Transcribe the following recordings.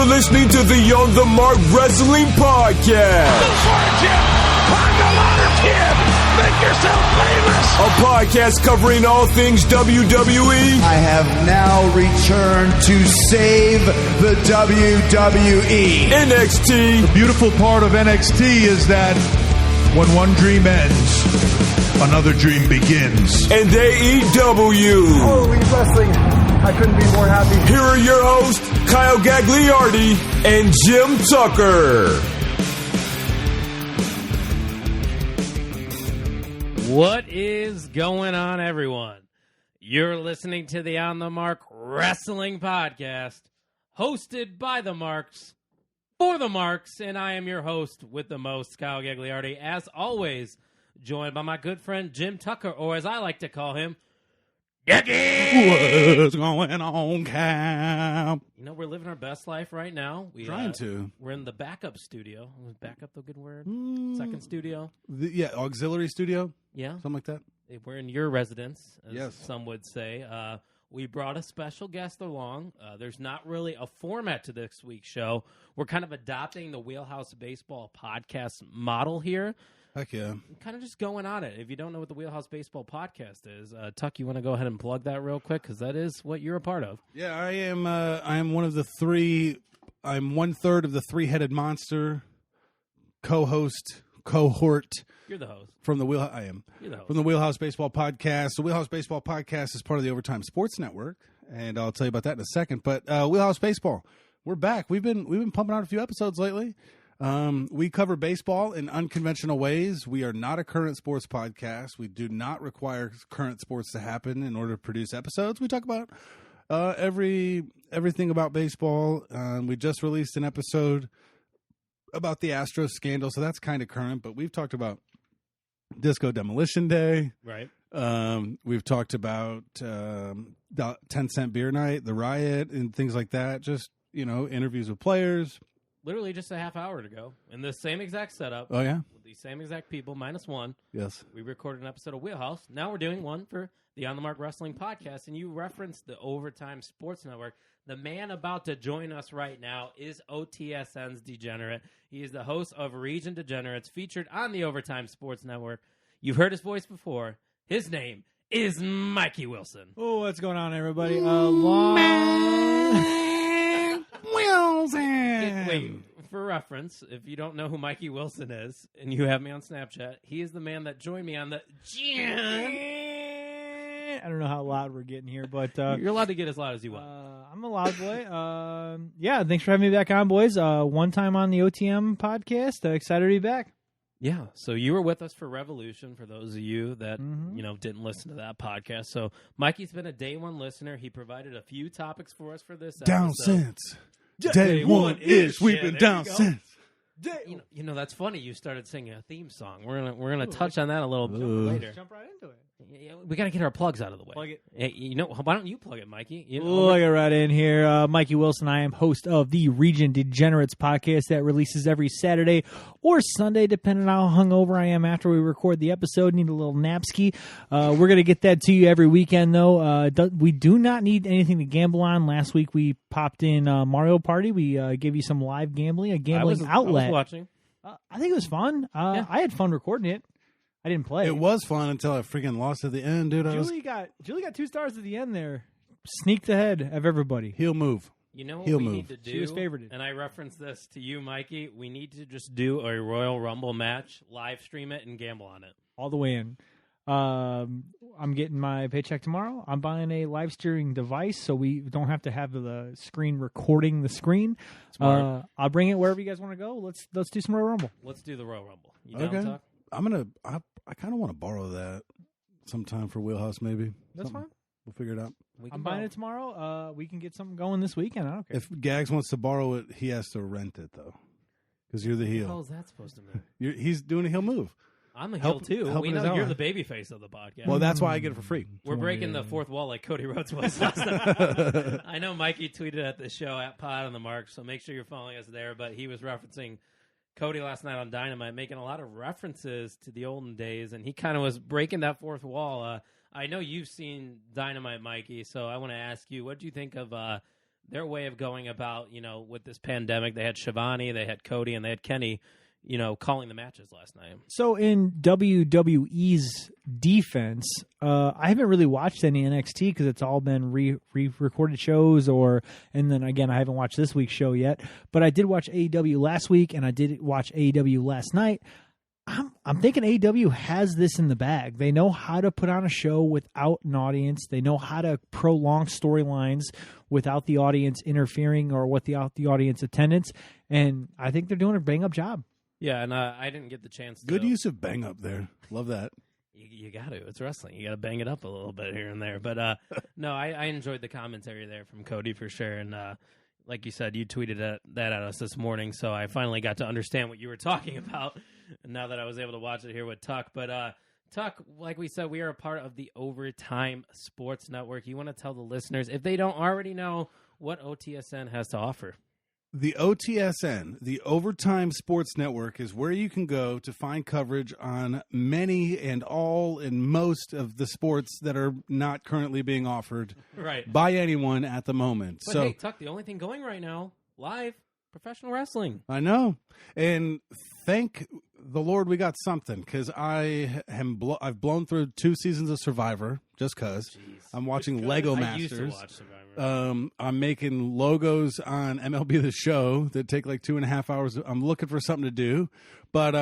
You're listening to the On the Mark Wrestling Podcast. Go for it, Jim. Climb the ladder, kid. Make yourself famous. A podcast covering all things WWE. I have now returned to save the WWE. NXT. The beautiful part of NXT is that when one dream ends, another dream begins. And AEW. Holy wrestling. I couldn't be more happy. Here are your hosts, Kyle Gagliardi and Jim Tucker. What is going on, everyone? You're listening to the On the Mark Wrestling Podcast, hosted by the Marks, for the Marks, and I am your host with the most, Kyle Gagliardi, as always, joined by my good friend Jim Tucker, or as I like to call him, Gaggy! What's going on, Cam? You know, we're living our best life right now. Trying to. We're in the backup studio. Was backup the good word? Second studio? Auxiliary studio? Yeah. Something like that? We're in your residence, as Yes. some would say. We brought a special guest along. There's not really a format to this week's show. We're kind of adopting the Wheelhouse Baseball podcast model here. Heck yeah. Kind of just going on it. If you don't know what the Wheelhouse Baseball podcast is, Tuck, you want to go ahead and plug that real quick? Because that is what you're a part of. Yeah, I am one of the three. I'm 1/3 of the three-headed monster co-host, cohort. You're the host. From the Wheelhouse, I am. You're the host. From the Wheelhouse Baseball Podcast. The Wheelhouse Baseball Podcast is part of the Overtime Sports Network, and I'll tell you about that in a second. But Wheelhouse Baseball, we're back. We've been pumping out a few episodes lately. We cover baseball in unconventional ways. We are not a current sports podcast. We do not require current sports to happen in order to produce episodes. We talk about everything about baseball. We just released an episode about the Astros scandal, so that's kind of current. But we've talked about Disco Demolition Day. Right. We've talked about the 10-cent beer night, the riot, and things like that. Just, interviews with players. Literally just a half hour ago, in the same exact setup. Oh, yeah? With the same exact people, minus one. Yes. We recorded an episode of Wheelhouse. Now we're doing one for the On the Mark Wrestling Podcast, and you referenced the Overtime Sports Network. The man about to join us right now is OTSN's Degenerate. He is the host of Region Degenerates, featured on the Overtime Sports Network. You've heard his voice before. His name is Mikey Wilson. Oh, what's going on, everybody? Wilson. Wait, for reference, if you don't know who Mikey Wilson is, and you have me on Snapchat, he is the man that joined me on the I don't know how loud we're getting here, but You're allowed to get as loud as you want. I'm a loud boy. Yeah, thanks for having me back on, boys. One time on the OTM podcast. Excited to be back. Yeah, so you were with us for Revolution, for those of you that didn't listen to that podcast. So Mikey's been a day one listener. He provided a few topics for us for this Down episode. since. Day one-ish. We've been down since. You know, that's funny. You started singing a theme song. We're gonna touch on that a little bit later. Jump right into it. Yeah, we got to get our plugs out of the way. Plug it. Hey, why don't you plug it, Mikey? Plug it right in here. Mikey Wilson. I am host of the Region Degenerates podcast that releases every Saturday or Sunday, depending on how hungover I am after we record the episode. Need a little napski. We're going to get that to you every weekend, though. We do not need anything to gamble on. Last week we popped in Mario Party. We gave you some live gambling, a gambling outlet. I was watching. I think it was fun. I had fun recording it. I didn't play. It was fun until I freaking lost at the end, dude. Julie got 2 stars at the end there. Sneaked ahead of everybody. He'll move. You know what He'll we move. need to do? She was favorited. And I referenced this to you, Mikey. We need to just do a Royal Rumble match, live stream it, and gamble on it. All the way in. I'm getting my paycheck tomorrow. I'm buying a live streaming device so we don't have to have the screen recording the screen. Smart. I'll bring it wherever you guys want to go. Let's do some Royal Rumble. Let's do the Royal Rumble. You down, Okay. Tuck? I kind of want to borrow that sometime for Wheelhouse, maybe. That's Something. fine. We'll figure it out. I'm buying it tomorrow. We can get something going this weekend. I don't care. If Gags wants to borrow it, he has to rent it, though. Because you're the What the hell heel. is that supposed to mean? He's doing a heel move. I'm a Help- heel, too. We helping his know you're ally. the baby face of the podcast. Well, that's why I get it for free. We're breaking the fourth wall like Cody Rhodes was last time. I know Mikey tweeted at the show at Pod on the Mark, so make sure you're following us there. But he was referencing Cody last night on Dynamite, making a lot of references to the olden days, and he kind of was breaking that fourth wall. I know you've seen Dynamite, Mikey, so I want to ask you, what do you think of their way of going about, with this pandemic. They had Shivani, they had Cody, and they had Kenny, calling the matches last night. So in WWE's defense, I haven't really watched any NXT because it's all been re-recorded shows, and then again, I haven't watched this week's show yet. But I did watch AEW last week, and I did watch AEW last night. I'm thinking AEW has this in the bag. They know how to put on a show without an audience. They know how to prolong storylines without the audience interfering or without the audience attendance. And I think they're doing a bang-up job. Yeah, and I didn't get the chance to. Good use of bang up there. Love that. You got to. It's wrestling. You got to bang it up a little bit here and there. But no, I enjoyed the commentary there from Cody for sure. And like you said, you tweeted that at us this morning, so I finally got to understand what you were talking about. And now that I was able to watch it here with Tuck. But Tuck, like we said, we are a part of the Overtime Sports Network. You want to tell the listeners, if they don't already know, what OTSN has to offer? The OTSN, the Overtime Sports Network, is where you can go to find coverage on many and all and most of the sports that are not currently being offered by anyone at the moment. But hey, Tuck, the only thing going right now, live, professional wrestling. I know. And thank the Lord we got something, because I've blown through 2 seasons of Survivor just because. I'm watching Lego Masters. I used to watch Survivor. I'm making logos on MLB The Show that take like 2.5 hours. I'm looking for something to do. But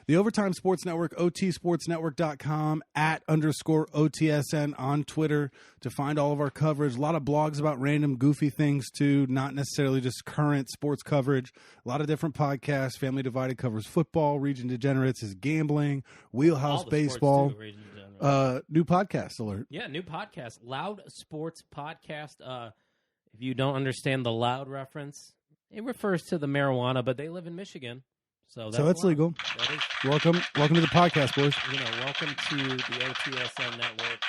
the Overtime Sports Network, otsportsnetwork.com, @_OTSN on Twitter to find all of our coverage. A lot of blogs about random goofy things too, not necessarily just current sports coverage. A lot of different podcasts. Family Divided covers football. Region Degenerates is gambling. Wheelhouse Baseball. Too, new podcast alert. Yeah, new podcast. Loud Sports Podcast. If you don't understand the loud reference, it refers to the marijuana, but they live in Michigan. So that's legal. That is, Welcome to the podcast, boys. Welcome to the OTSN network.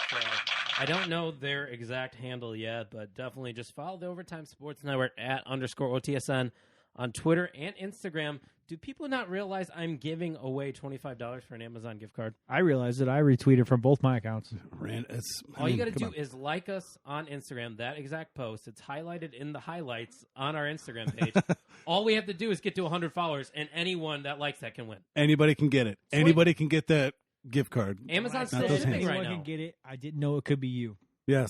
I don't know their exact handle yet, but definitely just follow the Overtime Sports Network @_OTSN on Twitter and Instagram. Do people not realize I'm giving away $25 for an Amazon gift card? I realized that I retweeted from both my accounts. All you got to do is like us on Instagram, that exact post. It's highlighted in the highlights on our Instagram page. All we have to do is get to 100 followers, and anyone that likes that can win. Anybody can get it. Sweet. Anybody can get that gift card. Amazon's Not still those shipping hands. right Anyone now. can get it. I didn't know it could be you. Yes.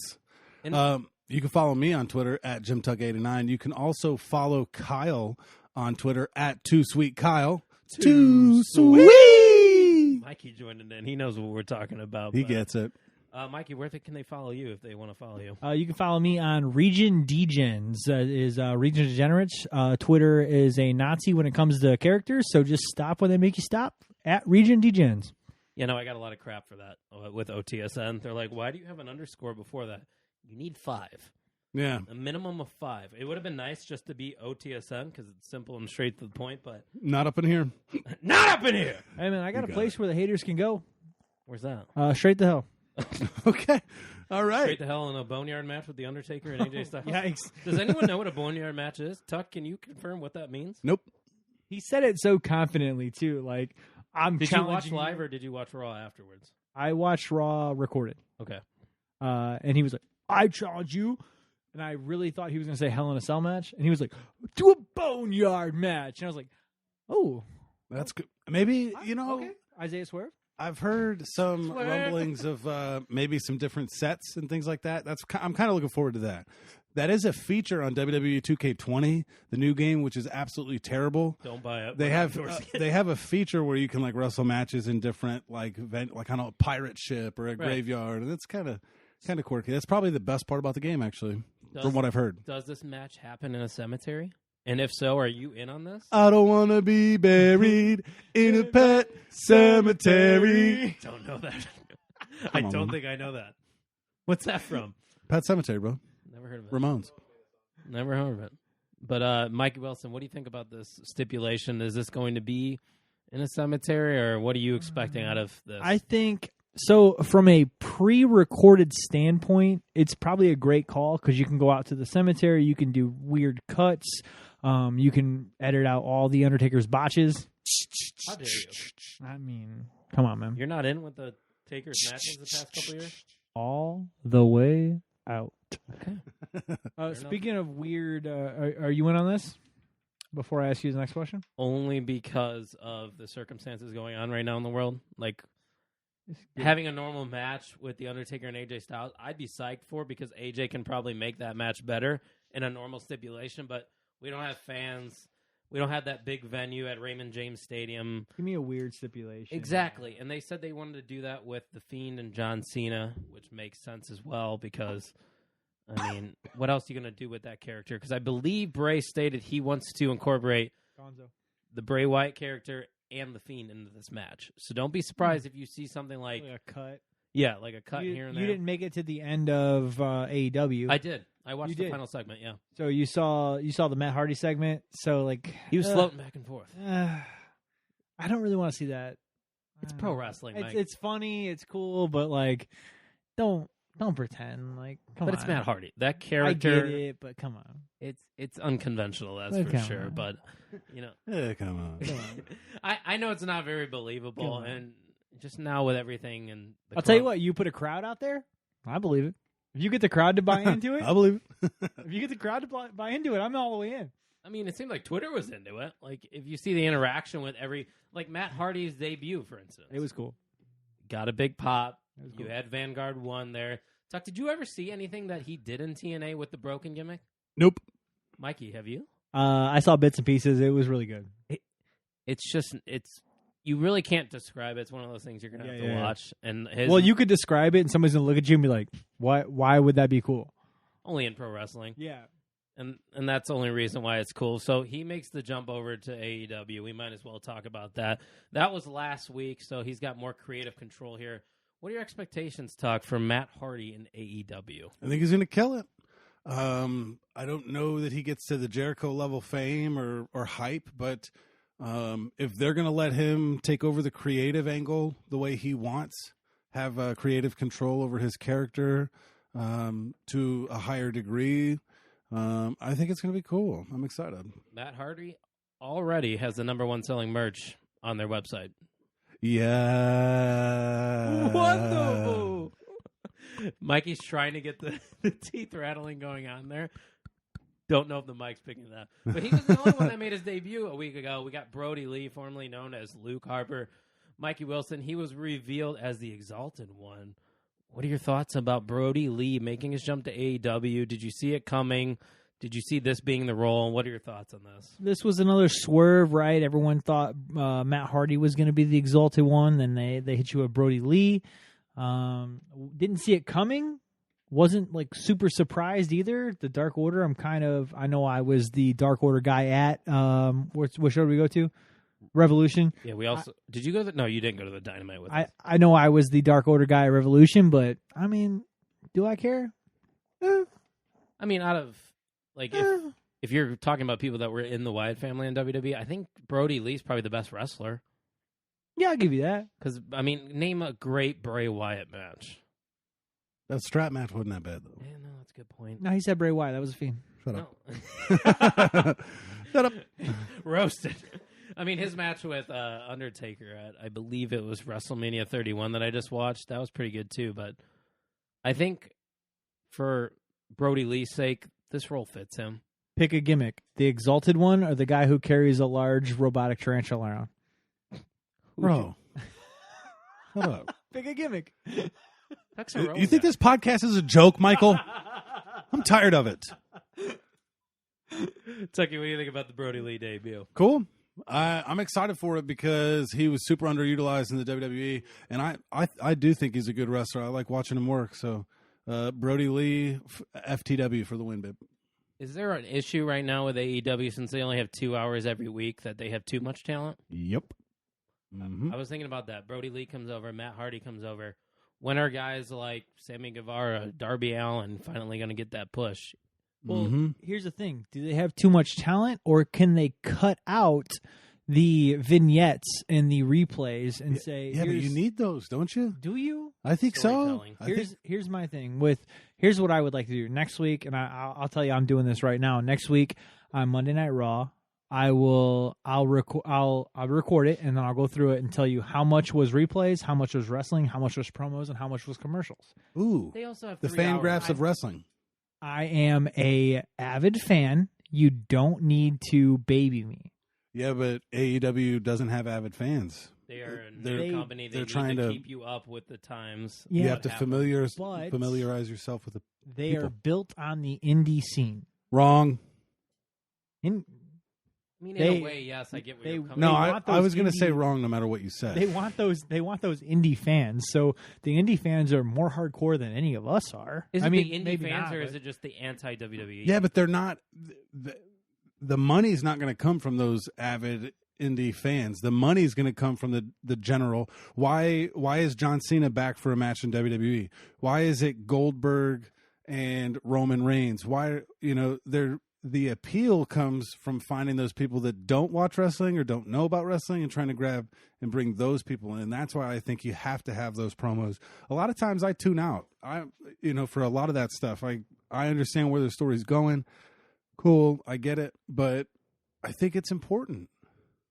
And- You can follow me on Twitter @JimTuck89. You can also follow Kyle on Twitter @TooSweetKyle. Too sweet. Mikey joined in. He knows what we're talking about. He gets it. Mikey, where can they follow you if they want to follow you? You can follow me on Region Degens. Is Region Degenerates. Twitter is a Nazi when it comes to characters, so just stop when they make you stop @Region Degens. I got a lot of crap for that with OTSN. They're like, why do you have an underscore before that? You need 5. Yeah. A minimum of 5. It would have been nice just to be OTSN because it's simple and straight to the point, but Not up in here. not up in here. Hey, man, I got a place where the haters can go. Where's that? Straight to hell. Okay. All right. Straight to hell in a boneyard match with the Undertaker and AJ Styles. Yikes. Does anyone know what a boneyard match is? Tuck, can you confirm what that means? Nope. He said it so confidently, too. Like, I'm Did you watch challenging live or did you watch Raw afterwards? I watched Raw recorded. Okay. And he was like, I challenge you. And I really thought he was going to say Hell in a Cell match. And he was like, do a boneyard match. And I was like, oh. That's good. Maybe, Okay. Isaiah Swerve? I've heard some rumblings of maybe some different sets and things like that. I'm kind of looking forward to that. That is a feature on WWE 2K20, the new game, which is absolutely terrible. Don't buy it. They have a feature where you can like wrestle matches in different like on a pirate ship or a graveyard, and it's kind of quirky. That's probably the best part about the game, actually, from what I've heard. Does this match happen in a cemetery? And if so, are you in on this? I don't want to be buried in a pet cemetery. Don't know that. I don't think I know that. What's that from? Pet Cemetery, bro. Never heard of it. Ramones. Never heard of it. But Mikey Wilson, what do you think about this stipulation? Is this going to be in a cemetery, or what are you expecting out of this? I think so. From a pre-recorded standpoint, it's probably a great call because you can go out to the cemetery, you can do weird cuts, you can edit out all the Undertaker's botches. How dare you? I mean, come on, man. You're not in with the Taker's matches the past couple years? All the way out. Speaking of weird, are you in on this? Before I ask you the next question? Only because of the circumstances going on right now in the world. Like, having a normal match with The Undertaker and AJ Styles, I'd be psyched for because AJ can probably make that match better in a normal stipulation, but we don't have fans. We don't have that big venue at Raymond James Stadium. Give me a weird stipulation. Exactly. And they said they wanted to do that with The Fiend and John Cena, which makes sense as well because, I mean, what else are you going to do with that character? Because I believe Bray stated he wants to incorporate the Bray Wyatt character and The Fiend into this match. So don't be surprised if you see something like a cut. Yeah, like a cut here and there. You didn't make it to the end of AEW. I did. I watched the final segment, yeah. So you saw the Matt Hardy segment. So like he was floating back and forth. I don't really want to see that. It's pro wrestling, Mike. It's funny, it's cool, but like don't pretend like come on. But it's Matt Hardy. That character I get it, but come on. It's unconventional, that's for sure. On. But you know come on. I know it's not very believable and just now with everything and I'll tell you what, you put a crowd out there, I believe it. If you get the crowd to buy into it, I believe it. If you get the crowd to buy into it, I'm all the way in. I mean, it seemed like Twitter was into it. Like, if you see the interaction with like Matt Hardy's debut, for instance. It was cool. Got a big pop. Cool. You had Vanguard 1 there. Tuck, did you ever see anything that he did in TNA with the broken gimmick? Nope. Mikey, have you? I saw bits and pieces. It was really good. You really can't describe it. It's one of those things you're going to have to watch. And you could describe it, and somebody's going to look at you and be like, why would that be cool? Only in pro wrestling. Yeah. And that's the only reason why it's cool. So he makes the jump over to AEW. We might as well talk about that. That was last week, so he's got more creative control here. What are your expectations, Tuck, for Matt Hardy in AEW? I think he's going to kill it. I don't know that he gets to the Jericho level fame or hype, but if they're going to let him take over the creative angle the way he wants, have creative control over his character to a higher degree, I think it's going to be cool. I'm excited. Matt Hardy already has the #1 selling merch on their website. Yeah. Wonderful. Mikey's trying to get the teeth rattling going on there. Don't know if the mic's picking it up. But he was the only one that made his debut a week ago. We got Brody Lee, formerly known as Luke Harper. Mikey Wilson, he was revealed as the Exalted One. What are your thoughts about Brody Lee making his jump to AEW? Did you see it coming? Did you see this being the role? What are your thoughts on this? This was another swerve, right? Everyone thought Matt Hardy was going to be the Exalted One. Then they hit you with Brody Lee. Didn't see it coming. Wasn't like super surprised either. The Dark Order, I know I was the Dark Order guy at, what show did we go to? Revolution. Yeah, we also, did you go to no, you didn't go to the Dynamite with us. I know I was the Dark Order guy at Revolution, but I mean, do I care? I mean, out of, like, if you're talking about people that were in the Wyatt family in WWE, I think Brody Lee's probably the best wrestler. Yeah, I'll give you that. Because, I mean, name a great Bray Wyatt match. That strap match wasn't that bad, though. Yeah, no, that's a good point. No, he said Bray Wyatt. That was a Fiend. Shut up. Shut up. Roasted. I mean, his match with Undertaker at, I believe it was WrestleMania 31 that I just watched. That was pretty good, too. But I think for Brody Lee's sake, this role fits him. Pick a gimmick. The Exalted One or the guy who carries a large robotic tarantula around? Bro. Shut up. Pick a gimmick. You think this podcast is a joke, Michael? I'm tired of it. Tucky, what do you think about the Brody Lee debut? Cool. I'm excited for it because he was super underutilized in the WWE, and I do think he's a good wrestler. I like watching him work. So Brody Lee, FTW for the win, babe. Is there an issue right now with AEW since they only have 2 hours every week that they have too much talent? Yep. Mm-hmm. I was thinking about that. Brody Lee comes over, Matt Hardy comes over. When are guys like Sammy Guevara, Darby Allin finally going to get that push? Well, here's the thing. Do they have too much talent, or can they cut out the vignettes and the replays and say... Yeah, but you need those, don't you? Do you? I think so. Here's my thing. Here's what I would like to do. Next week, and I'll tell you I'm doing this right now. Next week on Monday Night Raw, I'll record it, and then I'll go through it and tell you how much was replays, how much was wrestling, how much was promos, and how much was commercials. Ooh, they also have the fan graphs of wrestling. I am a avid fan. You don't need to baby me. Yeah, but AEW doesn't have avid fans. They are a new company. They're trying to to keep you up with the times. Yeah, you have to familiarize yourself with the They people. are built on the indie scene. Wrong. In, I mean, They- in a way, yes, I get where they- you're coming No, They from. want I those was going to say indie- wrong no matter what you said. they want those indie fans. So the indie fans are more hardcore than any of us are. Is it I mean, the indie maybe fans not, or but- is it just the anti-WWE? Yeah, but they're not. The money's not going to come from those avid indie fans. The money's going to come from the general. Why is John Cena back for a match in WWE? Why is it Goldberg and Roman Reigns? Why, the appeal comes from finding those people that don't watch wrestling or don't know about wrestling and trying to grab and bring those people in. And that's why I think you have to have those promos. A lot of times I tune out. For a lot of that stuff, I understand where the story's going. Cool, I get it, but I think it's important.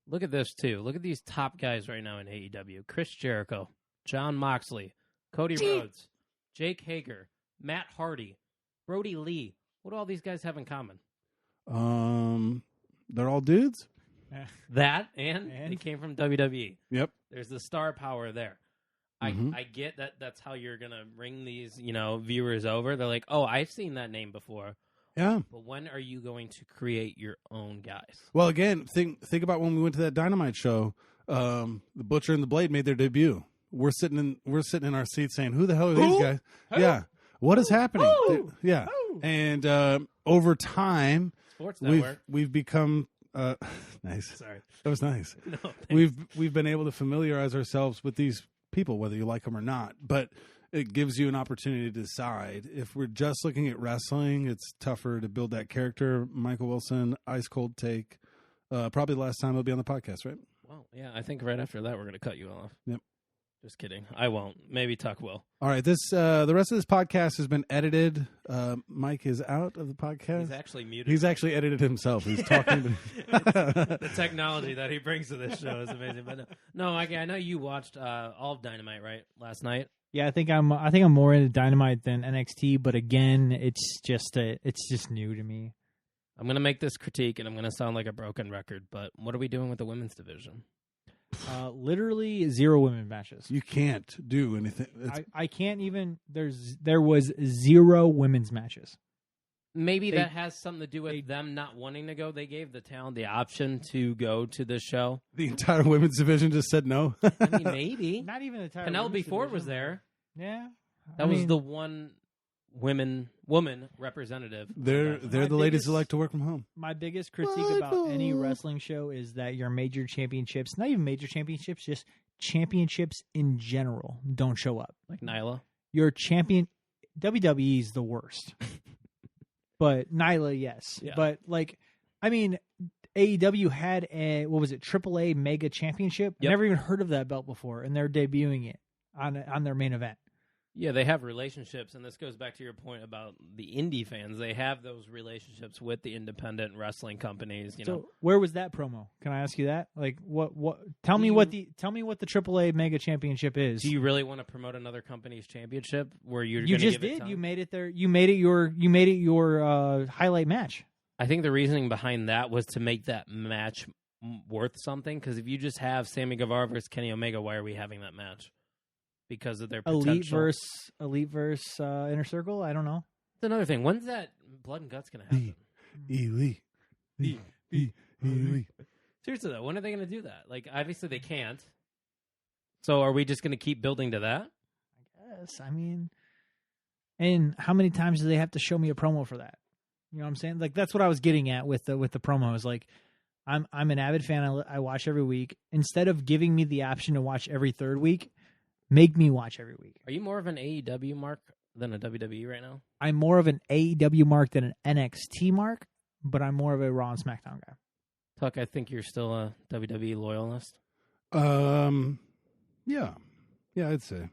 Look at this, too. Look at these top guys right now in AEW. Chris Jericho, Jon Moxley, Cody Rhodes, Jake Hager, Matt Hardy, Brody Lee. What do all these guys have in common? They're all dudes. That, and they came from WWE. Yep. There's the star power there. I get that that's how you're going to bring these, viewers over. They're like, oh, I've seen that name before. Yeah. But when are you going to create your own guys? Well, again, think about when we went to that Dynamite show. The Butcher and the Blade made their debut. We're sitting in our seats saying, "Who the hell are these guys?" Yeah. What is happening? Yeah. And over time, Sports Network. we've become nice. Sorry. That was nice. No, thanks. We've been able to familiarize ourselves with these people, whether you like them or not. But it gives you an opportunity to decide. If we're just looking at wrestling, it's tougher to build that character. Michael Wilson, ice cold take. Probably the last time he'll be on the podcast, right? Well, yeah, I think right after that we're going to cut you off. Yep. Just kidding. I won't. Maybe Tuck will. All right. The rest of this podcast has been edited. Mike is out of the podcast. He's actually muted. He's actually edited himself. He's talking. The technology that he brings to this show is amazing. But no, I know you watched all of Dynamite, right, last night? Yeah, I think I'm more into Dynamite than NXT, but again, it's just new to me. I'm going to make this critique, and I'm going to sound like a broken record, but what are we doing with the women's division? Literally 0 women matches. You can't do anything. I can't even. There was 0 women's matches. Maybe that has something to do with them not wanting to go. They gave the talent the option to go to the show. The entire women's division just said no. I mean, maybe. Not even the entire. Penelope women's Ford was division. there. Yeah, That was the one woman representative. They're the ladies that like to work from home. My biggest critique about any wrestling show is that your major championships, not even major championships, just championships in general, don't show up. Like Nyla. Your champion, WWE is the worst. But Nyla, yes. Yeah. But AEW had a AAA Mega Championship. Yep. Never even heard of that belt before, and they're debuting it on their main event. Yeah, they have relationships, and this goes back to your point about the indie fans. They have those relationships with the independent wrestling companies. So where was that promo? Can I ask you that? Like, what? Tell me what the AAA Mega Championship is. Do you really want to promote another company's championship where you just did? You made it there. You made it your highlight match. I think the reasoning behind that was to make that match worth something. Because if you just have Sammy Guevara versus Kenny Omega, why are we having that match? Because of their potential. Elite versus Inner Circle. I don't know. That's another thing. When's that Blood and Guts going to happen? Elite. Seriously though, when are they going to do that? Like, obviously they can't. So are we just going to keep building to that? I guess. I mean, and how many times do they have to show me a promo for that? You know what I'm saying? Like, that's what I was getting at with the promos. Like, I'm an avid fan. I watch every week. Instead of giving me the option to watch every third week, make me watch every week. Are you more of an AEW mark than a WWE right now? I'm more of an AEW mark than an NXT mark, but I'm more of a Raw and SmackDown guy. Tuck, I think you're still a WWE loyalist. Yeah, I'd say.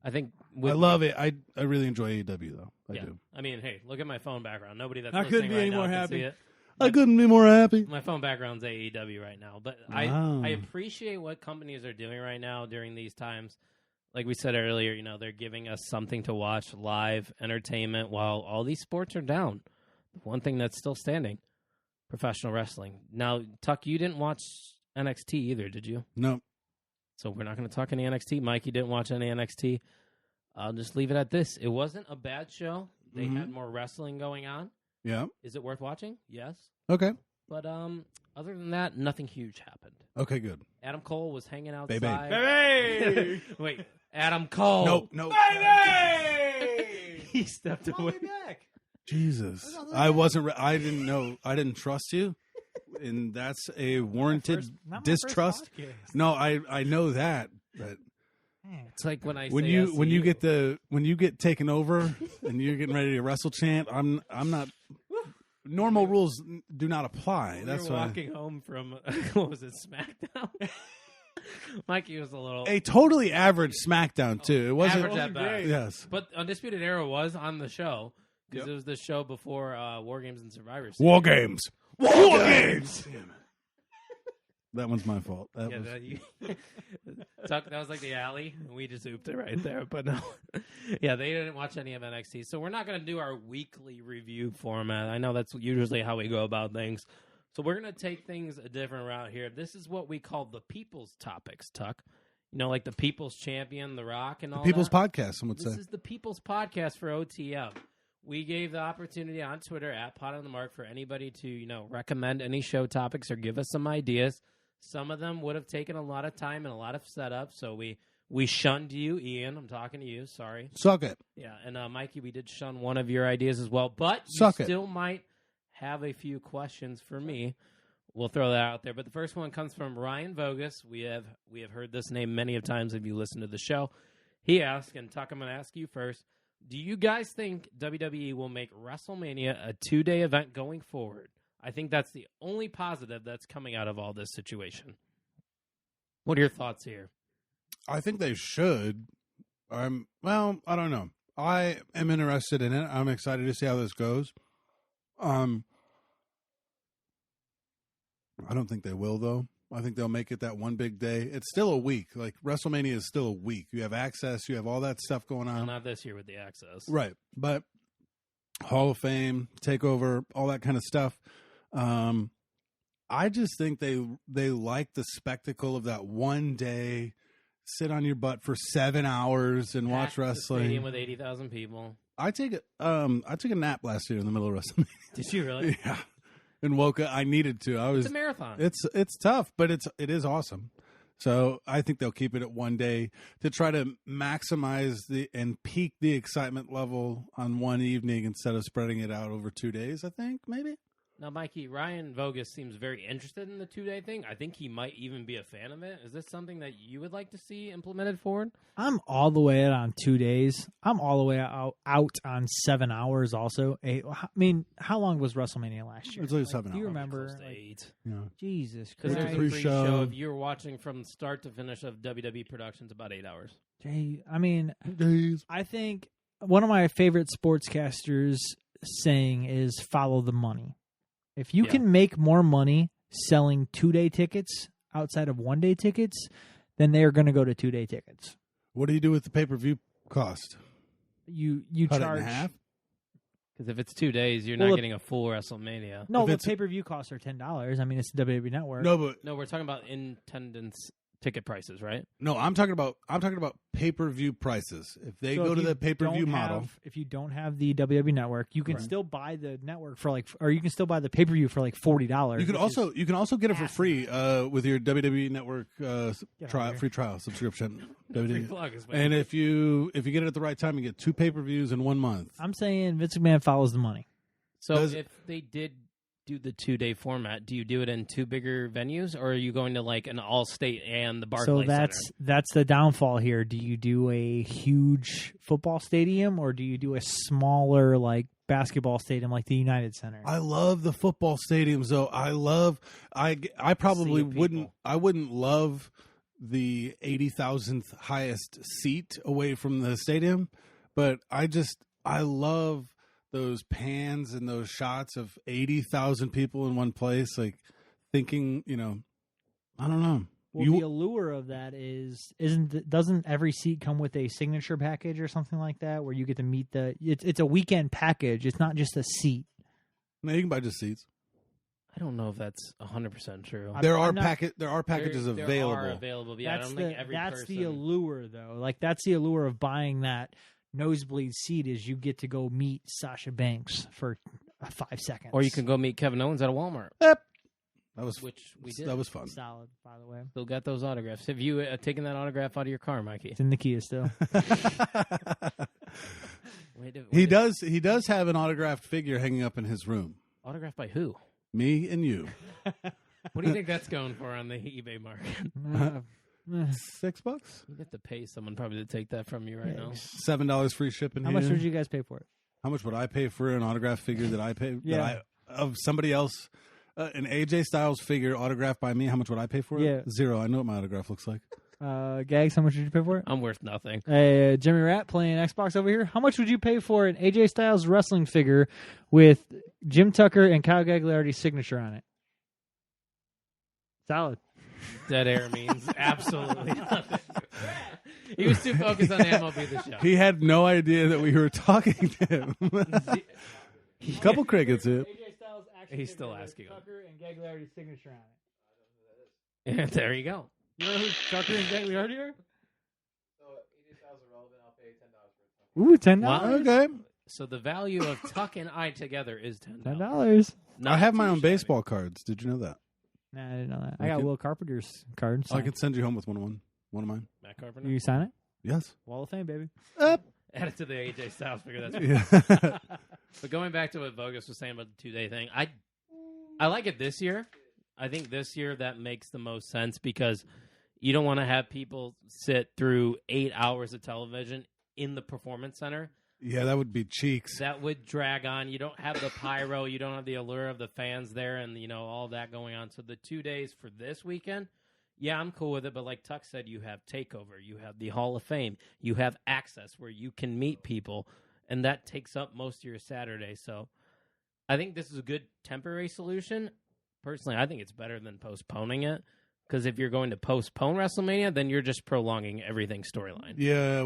I think I love it. I really enjoy AEW though. I do. I mean, hey, look at my phone background. Nobody that's I listening couldn't be right any now more can happy. see it. I couldn't be more happy. My phone background's AEW right now, but Wow. I appreciate what companies are doing right now during these times. like we said earlier, you know, they're giving us something to watch, live entertainment, while all these sports are down. One thing that's still standing, professional wrestling. Now, Tuck, you didn't watch NXT either, did you? No. So we're not going to talk any NXT. Mike, you didn't watch any NXT. I'll just leave it at this. It wasn't a bad show. They had more wrestling going on. Yeah. Is it worth watching? Yes. Okay. But other than that, nothing huge happened. Okay, good. Adam Cole was hanging outside. Baby! Wait, Adam Cole. Nope. Baby! He stepped away. back. Jesus. I wasn't, I didn't know, I didn't trust you. And that's a warranted Not my distrust. first podcast. No, I know that, but It's like when I when say you get taken over and you're getting ready to wrestle chant, I'm not. Normal rules do not apply. we were walking home from what was it, SmackDown? Mikey was a little a totally average SmackDown too. It wasn't average at best. Yes, But Undisputed Era was on the show because it was the show before War Games and Survivor Series. War Games. War Games. Damn it. That one's my fault. That was... Tuck, that was like the alley. We just ooped it right there. But no. Yeah, they didn't watch any of NXT. So we're not going to do our weekly review format. I know that's usually how we go about things. So we're going to take things a different route here. This is what we call the People's Topics, Tuck. You know, like the People's Champion, The Rock, and all People's that. Podcast, some would say. This is the People's Podcast for OTM. We gave the opportunity on Twitter at Pot on the Mark for anybody to, you know, recommend any show topics or give us some ideas. Some of them would have taken a lot of time and a lot of setup, so we shunned you, Ian. I'm talking to you. Sorry. Suck it. Yeah, and Mikey, we did shun one of your ideas as well, but Suck you it. still might have a few questions for me. We'll throw that out there. But the first one comes from Ryan Vogus. We have heard this name many of times if you listen to the show. He asked, and Tuck, I'm going to ask you first, do you guys think WWE will make WrestleMania a 2-day event going forward? I think that's the only positive that's coming out of all this situation. What are your thoughts here? I think they should. I don't know. I am interested in it. I'm excited to see how this goes. I don't think they will, though. I think they'll make it that one big day. It's still a week. Like, WrestleMania is still a week. You have access. You have all that stuff going on. Well, not this year with the access. Right. But Hall of Fame, TakeOver, all that kind of stuff. I just think they like the spectacle of that one day, sit on your butt for 7 hours and watch wrestling. Stadium with 80,000 people. I took a nap last year in the middle of WrestleMania. Did you really? Yeah. And woke up. I needed to. It's a marathon. It's tough, but it is awesome. So I think they'll keep it at one day to try to maximize and peak the excitement level on one evening instead of spreading it out over 2 days. I think maybe. Now, Mikey, Ryan Vogus seems very interested in the 2-day thing. I think he might even be a fan of it. Is this something that you would like to see implemented forward? I'm all the way out on 2 days. I'm all the way out on 7 hours also. I mean, how long was WrestleMania last year? It was like 7 Do you hours. remember? Close to 8. Yeah. Jesus Because Christ. there's a Pre-show. pre-show. If you were watching from start to finish of WWE Productions, about 8 hours. I mean, I think one of my favorite sportscasters saying is follow the money. If you can make more money selling 2-day tickets outside of 1-day tickets, then they are going to go to 2-day tickets. What do you do with the pay-per-view cost? You Cut charge it in half? Because if it's 2 days, you're not getting a full WrestleMania. No, If the it's- pay-per-view costs are $10. I mean, it's the WWE Network. No, but No, we're talking about in-attendance ticket prices, right? no, I'm talking about pay-per-view prices. If they So go if to you the pay-per-view don't model, if you don't have the WWE Network, you can still buy the network for or you can still buy the pay-per-view for like $40. you can also get it for free with your WWE Network here. free trial subscription. Free WWE. plug is And if you get it at the right time, you get 2 pay-per-views in 1 month. I'm saying Vince McMahon follows the money. So Does- if they did do the 2-day format, do you do it in 2 bigger venues, or are you going to like an All-State and the Barclays So Center? that's the downfall here. Do you do a huge football stadium or do you do a smaller like basketball stadium like the United Center? I love the football stadiums, though. I probably Sea of wouldn't. people. I wouldn't love the 80,000th highest seat away from the stadium, but I love those pans and those shots of 80,000 people in one place, like thinking, I don't know. Well, the allure of that doesn't every seat come with a signature package or something like that, where you get to meet it's a weekend package. It's not just a seat. No, you can buy just seats. I don't know if that's 100% true. There are packages available. There are available. Yeah, I don't think every that's person. the allure, though. Like that's the allure of buying that nosebleed seat is you get to go meet Sasha Banks for 5 seconds, Or you can go meet Kevin Owens at a Walmart. Yep. Which we did. That was fun. Solid, by the way. Still got those autographs. Have you taken that autograph out of your car, Mikey? It's in the Kia still. He does have an autographed figure hanging up in his room. Autographed by who? Me and you. What do you think that's going for on the eBay market? $6? You have to pay someone probably to take that from you right now. $7 free shipping. How much would you guys pay for it? How much would I pay for an autographed figure that I pay? Yeah. Of somebody else, an AJ Styles figure autographed by me. How much would I pay for it? Yeah. $0. I know what my autograph looks like. Gags, how much did you pay for it? I'm worth nothing. Jimmy Rat playing Xbox over here. How much would you pay for an AJ Styles wrestling figure with Jim Tucker and Kyle Gagliardi's signature on it? Solid. Dead air means absolutely nothing. He was too focused on MLB The Show. He had no idea that we were talking to him. A couple crickets. AJ Styles He's still asking him. Tucker and Gagliardi's signature on it. Yeah, there you go. You know who Tucker and Gagliardi are? So AJ Styles are relevant. I'll pay $10 for it. Ooh, $10. Wow. Okay. So the value of Tuck and I together is $10. $10. I have my own baseball cards. Did you know that? Nah, I didn't know that. I got Will Carpenter's card. I can send you home with one of mine. Matt Carpenter. You sign it? Yes. Wall of Fame, baby. Add it to the AJ Styles figure. That's Yeah. But going back to what Bogus was saying about the 2-day thing, I like it this year. I think this year that makes the most sense because you don't want to have people sit through 8 hours of television in the Performance Center. Yeah, that would be cheeks. That would drag on. You don't have the pyro. You don't have the allure of the fans there and, all that going on. So the 2 days for this weekend, yeah, I'm cool with it. But like Tuck said, you have TakeOver. You have the Hall of Fame. You have Access where you can meet people. And that takes up most of your Saturday. So I think this is a good temporary solution. Personally, I think it's better than postponing it. Because if you're going to postpone WrestleMania, then you're just prolonging everything's storyline. Yeah,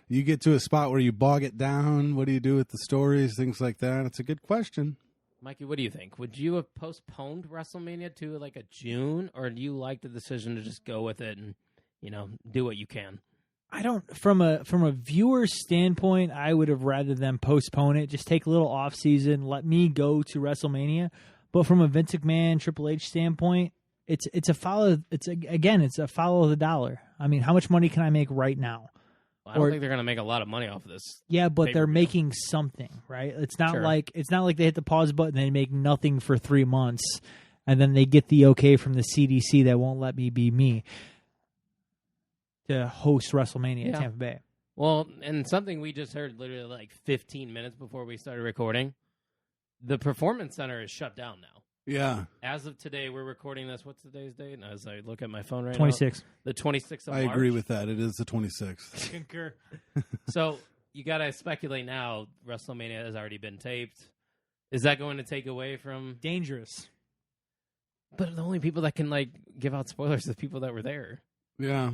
you get to a spot where you bog it down. What do you do with the stories, things like that? It's a good question. Mikey, what do you think? Would you have postponed WrestleMania to like a June, or do you like the decision to just go with it and do what you can? I don't. From a viewer standpoint, I would have rather them postpone it. Just take a little off season. Let me go to WrestleMania. But from a Vince McMahon, Triple H standpoint. It's a follow. It's a follow the dollar. I mean, how much money can I make right now? Well, I don't think they're going to make a lot of money off of this. Yeah, but they're pay-per-view. making something, right? It's not Sure. like they hit the pause button and they make nothing for 3 months, and then they get the okay from the CDC that won't let me be me to host WrestleMania at Tampa Bay. Well, and something we just heard literally like 15 minutes before we started recording, the Performance Center is shut down now. Yeah. As of today, we're recording this. What's today's date? And as I look at my phone right 26. now. The 26th of I March. agree with that. It is the 26th. Concur. So you got to speculate now. WrestleMania has already been taped. Is that going to take away from... Dangerous. But the only people that can give out spoilers are the people that were there. Yeah.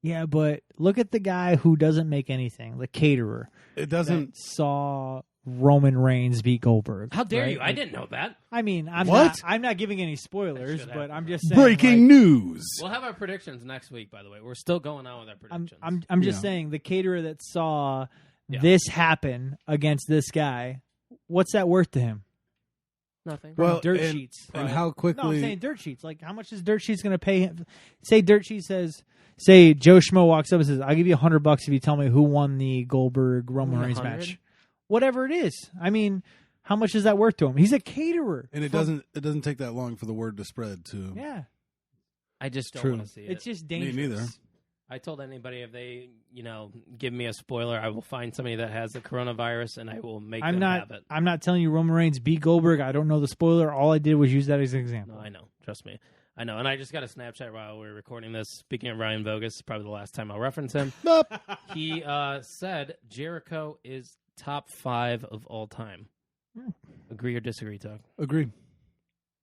Yeah, but look at the guy who doesn't make anything, the caterer. It doesn't... That saw Roman Reigns beat Goldberg. How dare right? you? I didn't know that. I mean, I'm not giving any spoilers, but I'm just saying. Breaking news. We'll have our predictions next week, by the way. We're still going on with our predictions. I'm just saying, the caterer that saw this happen against this guy, what's that worth to him? Nothing. Well, dirt and, sheets. And how quickly... No, I'm saying dirt sheets. Like, how much is dirt sheets going to pay him? Say dirt sheet says... Say Joe Schmo walks up and says, "I'll give you $100 if you tell me who won the Goldberg Roman Reigns match." Whatever it is. I mean, how much is that worth to him? He's a caterer, and it doesn't take that long for the word to spread too. Yeah, I just don't True. want to see it. it's just dangerous. Me neither. I told anybody if they, give me a spoiler, I will find somebody that has the coronavirus and I will make them have it. I'm not telling you Roman Reigns beat Goldberg. I don't know the spoiler. All I did was use that as an example. No, I know. Trust me. I know. And I just got a Snapchat while we were recording this. Speaking of Ryan Bogus, probably the last time I'll reference him. He said Jericho is top 5 of all time. Agree or disagree, Tuck? Agree.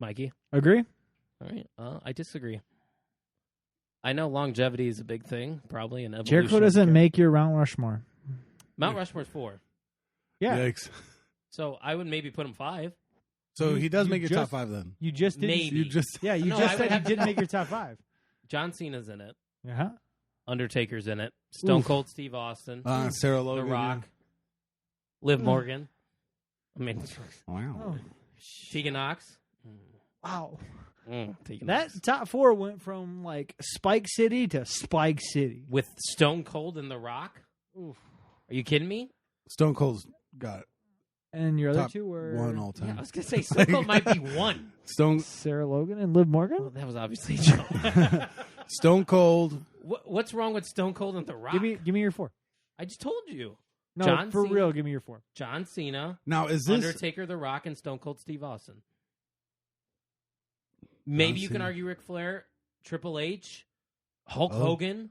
Mikey? Agree? All right. I disagree. I know longevity is a big thing, probably an evolution. Jericho doesn't make your Mount Rushmore. Mount Rushmore's 4. Yeah. Yikes. So I would maybe put him 5. So he does you make your just- top 5 then. You just didn't. Maybe. You just Yeah, you No, I just would said you have to- didn't make your top 5. John Cena's in it. Yeah. Undertaker's in it. Stone Oof. Cold Steve Austin. Sarah The Logan. Rock. Liv Morgan. I mean, Yeah. Wow. Oh, Tegan Knox. wow. Tegan That Knox. top 4 went from like Spike City to Spike City. With Stone Cold and The Rock? Oof. Are you kidding me? Stone Cold's got it. And your other Top 2 were 1 all Yeah, time. I was going to say Stone Cold might be 1. Sarah Logan and Liv Morgan. Well, that was obviously a joke. Stone Cold. What's wrong with Stone Cold and The Rock? Give me your 4. I just told you. No, John for Cena. real. Give me your 4. John Cena, Now is this Undertaker, The Rock, and Stone Cold Steve Austin. Maybe you can Cena. argue Ric Flair, Triple H, Hulk Oh. Hogan.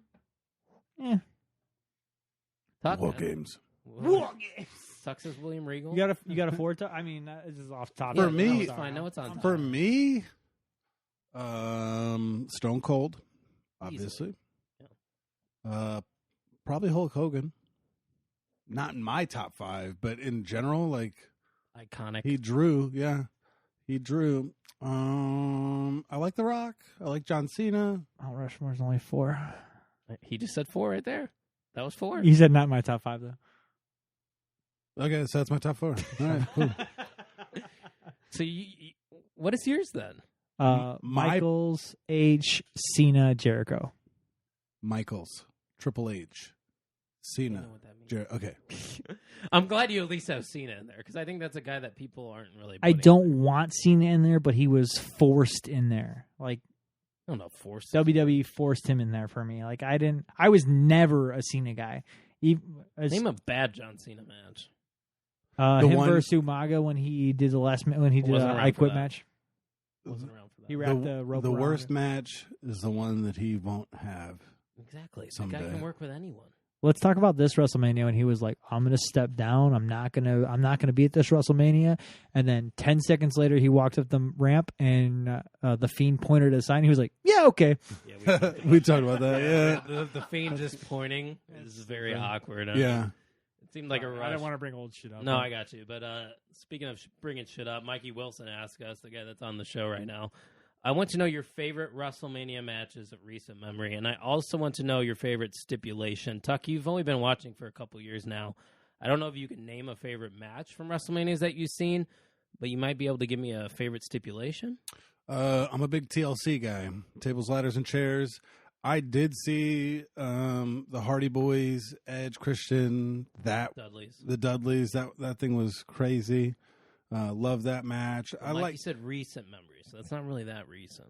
Yeah. Talk, War man. Games? Sucks as William Regal. You got a 4? I mean, this is off top. For Yeah, me- no, it's fine. No, it's on. For me, Stone Cold, obviously. Probably Hulk Hogan. Not in my top 5, but in general, like Iconic. he drew. Yeah, he drew. I like The Rock. I like John Cena. Mount Rushmore's only 4. He just said 4 right there. That was 4. You said not my top 5 though. Okay, so that's my top 4. All right, cool. So what is yours then? My- Michaels, H, Cena, Jericho. Michaels, Triple H, I don't Cena. know what that means. Okay. I'm glad you at least have Cena in there because I think that's a guy that people aren't really. I putting- don't want Cena in there, but he was forced in there. Like I don't know. Force. WWE forced him in there for me. Like I was never a Cena guy. Name a bad John Cena match. The him one- versus Umaga when he did the Wasn't around I for Quit that. match. Wasn't around for that. He wrapped the rope. The around worst it. match is the one that he won't have. Exactly. That Someday. guy can work with anyone. Let's talk about this WrestleMania when he was like, "I'm gonna step down. I'm not gonna be at this WrestleMania." And then 10 seconds later, he walked up the ramp and the Fiend pointed at a sign. He was like, "Yeah, okay." Yeah, We talked about that. Yeah. the Fiend just pointing is very awkward. Yeah. It seemed like a rush. I don't want to bring old shit up. No, I got you. But speaking of bringing shit up, Mikey Wilson asked us, the guy that's on the show right now, I want to know your favorite WrestleMania matches of recent memory, and I also want to know your favorite stipulation. Tuck, you've only been watching for a couple years now. I don't know if you can name a favorite match from WrestleManias that you've seen, but you might be able to give me a favorite stipulation. I'm a big TLC guy. Tables, ladders, and chairs. I did see the Hardy Boys, Edge, Christian, the Dudleys. That thing was crazy. Love that match. Like you said, recent memories. So that's not really that recent.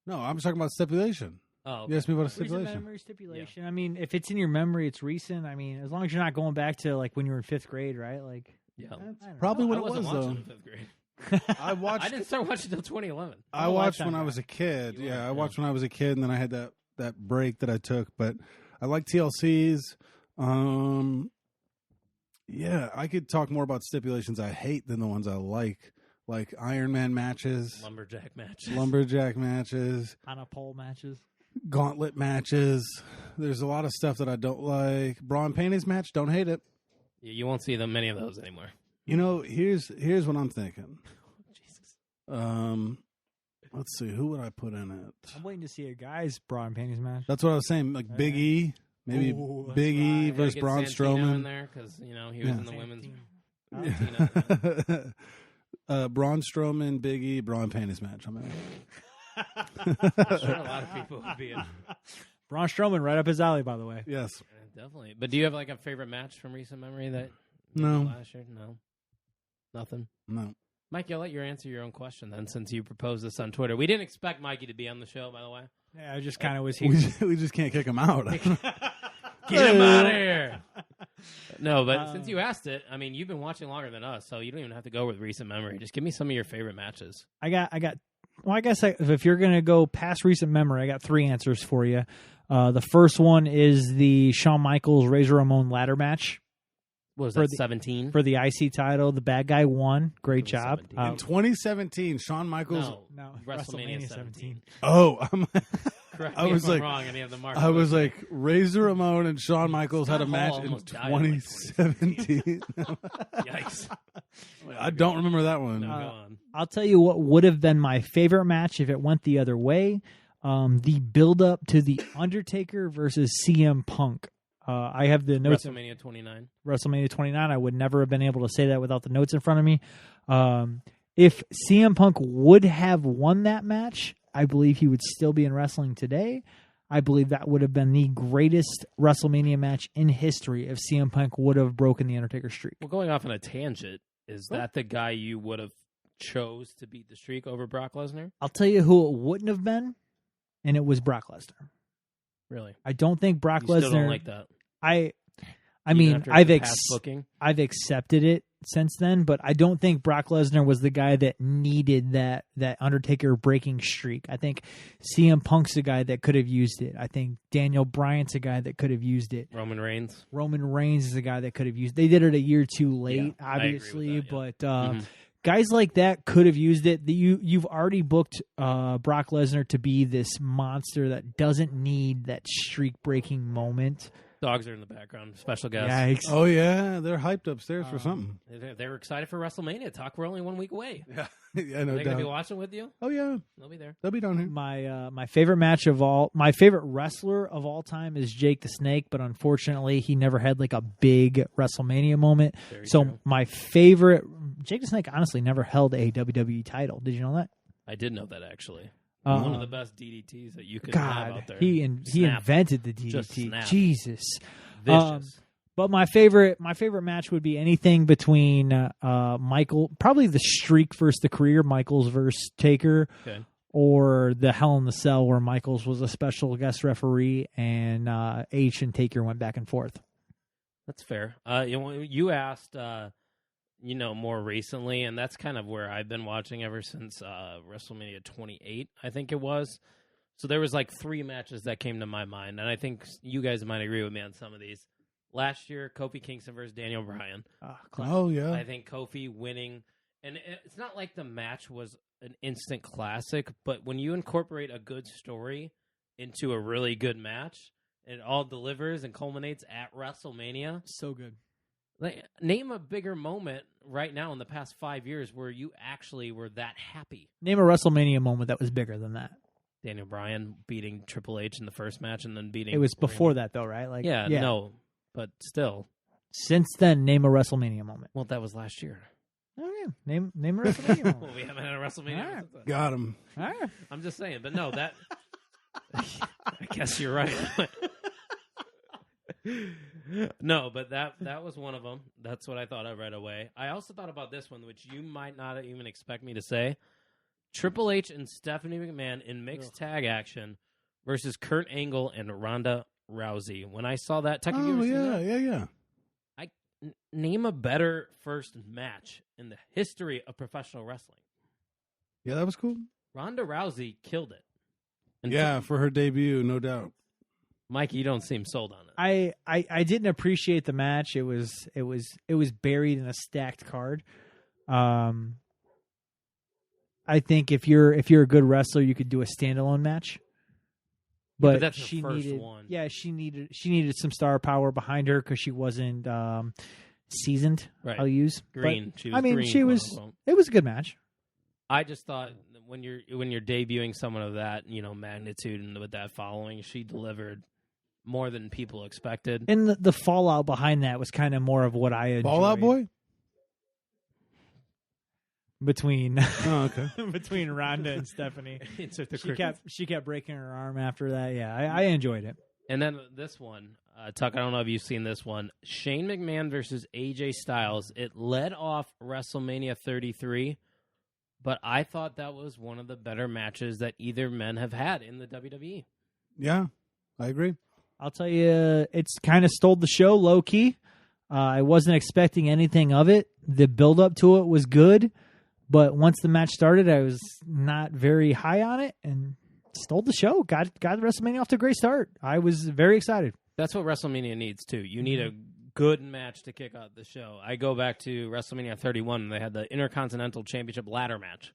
No, I'm talking about stipulation. Oh, You asked me about a Recent stipulation. memory stipulation. I mean, if it's in your memory, it's recent. I mean, as long as you're not going back to like when you were in 5th grade, right? Like, yeah. I don't know. Probably I when it wasn't was watching though. in 5th grade. I watched. I didn't start watching until 2011. I I'm a watched lifetime when I guy. was a kid. You Yeah, were, I yeah. watched when I was a kid, and then I had that break that I took. But I like TLCs. Yeah, I could talk more about stipulations I hate than the ones I like Iron Man matches, Lumberjack match. lumberjack matches, on a pole matches. gauntlet matches. There's a lot of stuff that I don't like. Bra and panties match, don't hate it. Yeah, you won't see many of those anymore. You know, here's what I'm thinking. Jesus. Let's see, who would I put in it? I'm waiting to see a guy's bra and panties match. That's what I was saying. Like Big E, maybe Ooh, that's Big E right. versus Get Braun Santino in Strowman. there because he was in the women's. Braun Strowman, Big E, Braun panties match. I'm in. I'm sure a lot of people would be in. Braun Strowman, right up his alley, by the way. Yes. Definitely. But do you have like a favorite match from recent memory that No. last year? No. Nothing. No. Mikey, I'll let you answer your own question then, since you proposed this on Twitter. We didn't expect Mikey to be on the show, by the way. Yeah, I just kind of was here. We just can't kick him out. Get him out of here. No, but since you asked it, I mean, you've been watching longer than us, so you don't even have to go with recent memory. Just give me some of your favorite matches. I got. Well, I guess if you're going to go past recent memory, I got 3 answers for you. The first one is the Shawn Michaels Razor Ramon ladder match What was For that, the- 17? for the IC title. The bad guy won. Great It was job. 17. In 2017, Shawn Michaels. No, No, WrestleMania WrestleMania 17. Oh, I'm Correct I me was if I'm like, wrong. Any of the Mark I was Lewis. like, Razor Ramon and Shawn Michaels had a Scott match Hall in almost died in, like, 2017. Yikes. I don't remember that one. No, go on. I'll tell you what would have been my favorite match if it went the other way. The build-up to The Undertaker versus CM Punk. I have the notes. WrestleMania 29. WrestleMania 29. I would never have been able to say that without the notes in front of me. If CM Punk would have won that match, I believe he would still be in wrestling today. I believe that would have been the greatest WrestleMania match in history if CM Punk would have broken the Undertaker streak. Well, going off on a tangent, is that the guy you would have chose to beat the streak over Brock Lesnar? I'll tell you who it wouldn't have been, and it was Brock Lesnar. Really? I don't think Brock You Lesnar. still don't like that? I Even mean, after I've the past booking? I've accepted it since then, but I don't think Brock Lesnar was the guy that needed that Undertaker breaking streak. I think CM Punk's the guy that could have used it. I think Daniel Bryan's a guy that could have used it. Roman Reigns? Roman Reigns is the guy that could have used it. They did it a year too late, Yeah, I agree with obviously, that, yeah. but guys like that could have used it. You've already booked Brock Lesnar to be this monster that doesn't need that streak-breaking moment. Dogs are in the background. Special guest. Yikes. Oh, yeah. They're hyped upstairs for something. They're excited for WrestleMania. Talk, we're only 1 week away. Yeah, no Are they going to doubt. be watching with you? Oh, yeah. They'll be there. They'll be down here. My favorite match of all, my favorite wrestler of all time is Jake the Snake, but unfortunately he never had like a big WrestleMania moment. Very So true. my favorite, Jake the Snake honestly never held a WWE title. Did you know that? I did know that, actually. One of the best DDTs that you could have God, out there. he Snap. invented the Just DDT. snap. Jesus. Vicious. But my favorite match would be anything between Michael, probably the streak versus the career, Michaels versus Taker, Okay. or the Hell in the Cell where Michaels was a special guest referee and H and Taker went back and forth. That's fair. You asked, more recently, and that's kind of where I've been watching ever since WrestleMania 28, I think it was. So there was like 3 matches that came to my mind, and I think you guys might agree with me on some of these. Last year, Kofi Kingston versus Daniel Bryan. Oh, yeah. I think Kofi winning, and it's not like the match was an instant classic, but when you incorporate a good story into a really good match, it all delivers and culminates at WrestleMania. So good. Like, name a bigger moment right now in the past 5 years where you actually were that happy. Name a WrestleMania moment that was bigger than that. Daniel Bryan beating Triple H in the first match and then beating... It was before Randy. that though, right? Like, Yeah, no, but still. Since then, name a WrestleMania moment. Well, that was last year. Oh yeah, name a WrestleMania moment. Well, we haven't had a WrestleMania. All right. since then. Got him. All right. I'm just saying, but no, that... I guess you're right. No, but that was one of them. That's what I thought of right away. I also thought about this one, which you might not even expect me to say. Triple H and Stephanie McMahon in mixed tag action versus Kurt Angle and Ronda Rousey. When I saw that, Tucker, you Oh, ever seen yeah, that? yeah. Name a better first match in the history of professional wrestling. Yeah, that was cool. Ronda Rousey killed it. And Yeah, for her debut, no doubt. Mike, you don't seem sold on it. I didn't appreciate the match. It was buried in a stacked card. I think if you're a good wrestler, you could do a standalone match. But that's her she first needed, one. yeah, she needed some star power behind her because she wasn't seasoned. Right. I'll use Green. But, She was I mean, green, she quote, was. unquote. It was a good match. I just thought when you're debuting someone of that magnitude and with that following, she delivered more than people expected. And the fallout behind that was kind of more of what I enjoyed. Fallout Boy? Between Oh, okay. between Rhonda and Stephanie. Insert the She crickets. kept breaking her arm after that. Yeah, I enjoyed it. And then this one, Tuck, I don't know if you've seen this one. Shane McMahon versus AJ Styles. It led off WrestleMania 33, but I thought that was one of the better matches that either men have had in the WWE. Yeah, I agree. I'll tell you, it's kind of stole the show low key. I wasn't expecting anything of it. The build up to it was good, but once the match started, I was not very high on it and stole the show. Got WrestleMania off to a great start. I was very excited. That's what WrestleMania needs, too. You need a good match to kick out the show. I go back to WrestleMania 31, and they had the Intercontinental Championship ladder match.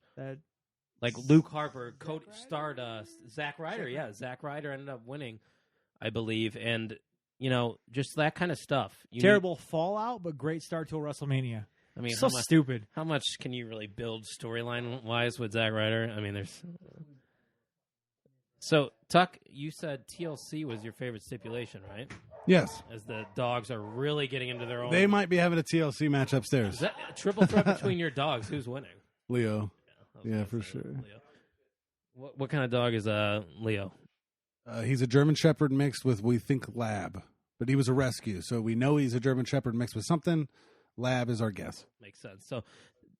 Like Luke Harper, Cody Stardust, Zack Ryder. Yeah, Zack Ryder ended up winning, I believe. And, just that kind of stuff. Terrible fallout, but great start to a WrestleMania. I mean, so stupid. How much can you really build storyline-wise with Zack Ryder? I mean, there's... So, Tuck, you said TLC was your favorite stipulation, right? Yes. As the dogs are really getting into their own... They might be having a TLC match upstairs. Is that a triple threat between your dogs? Who's winning? Leo. Yeah, for sure. Leo. What kind of dog is Leo? He's a German Shepherd mixed with, we think, Lab. But he was a rescue, so we know he's a German Shepherd mixed with something. Lab is our guess. Makes sense. So,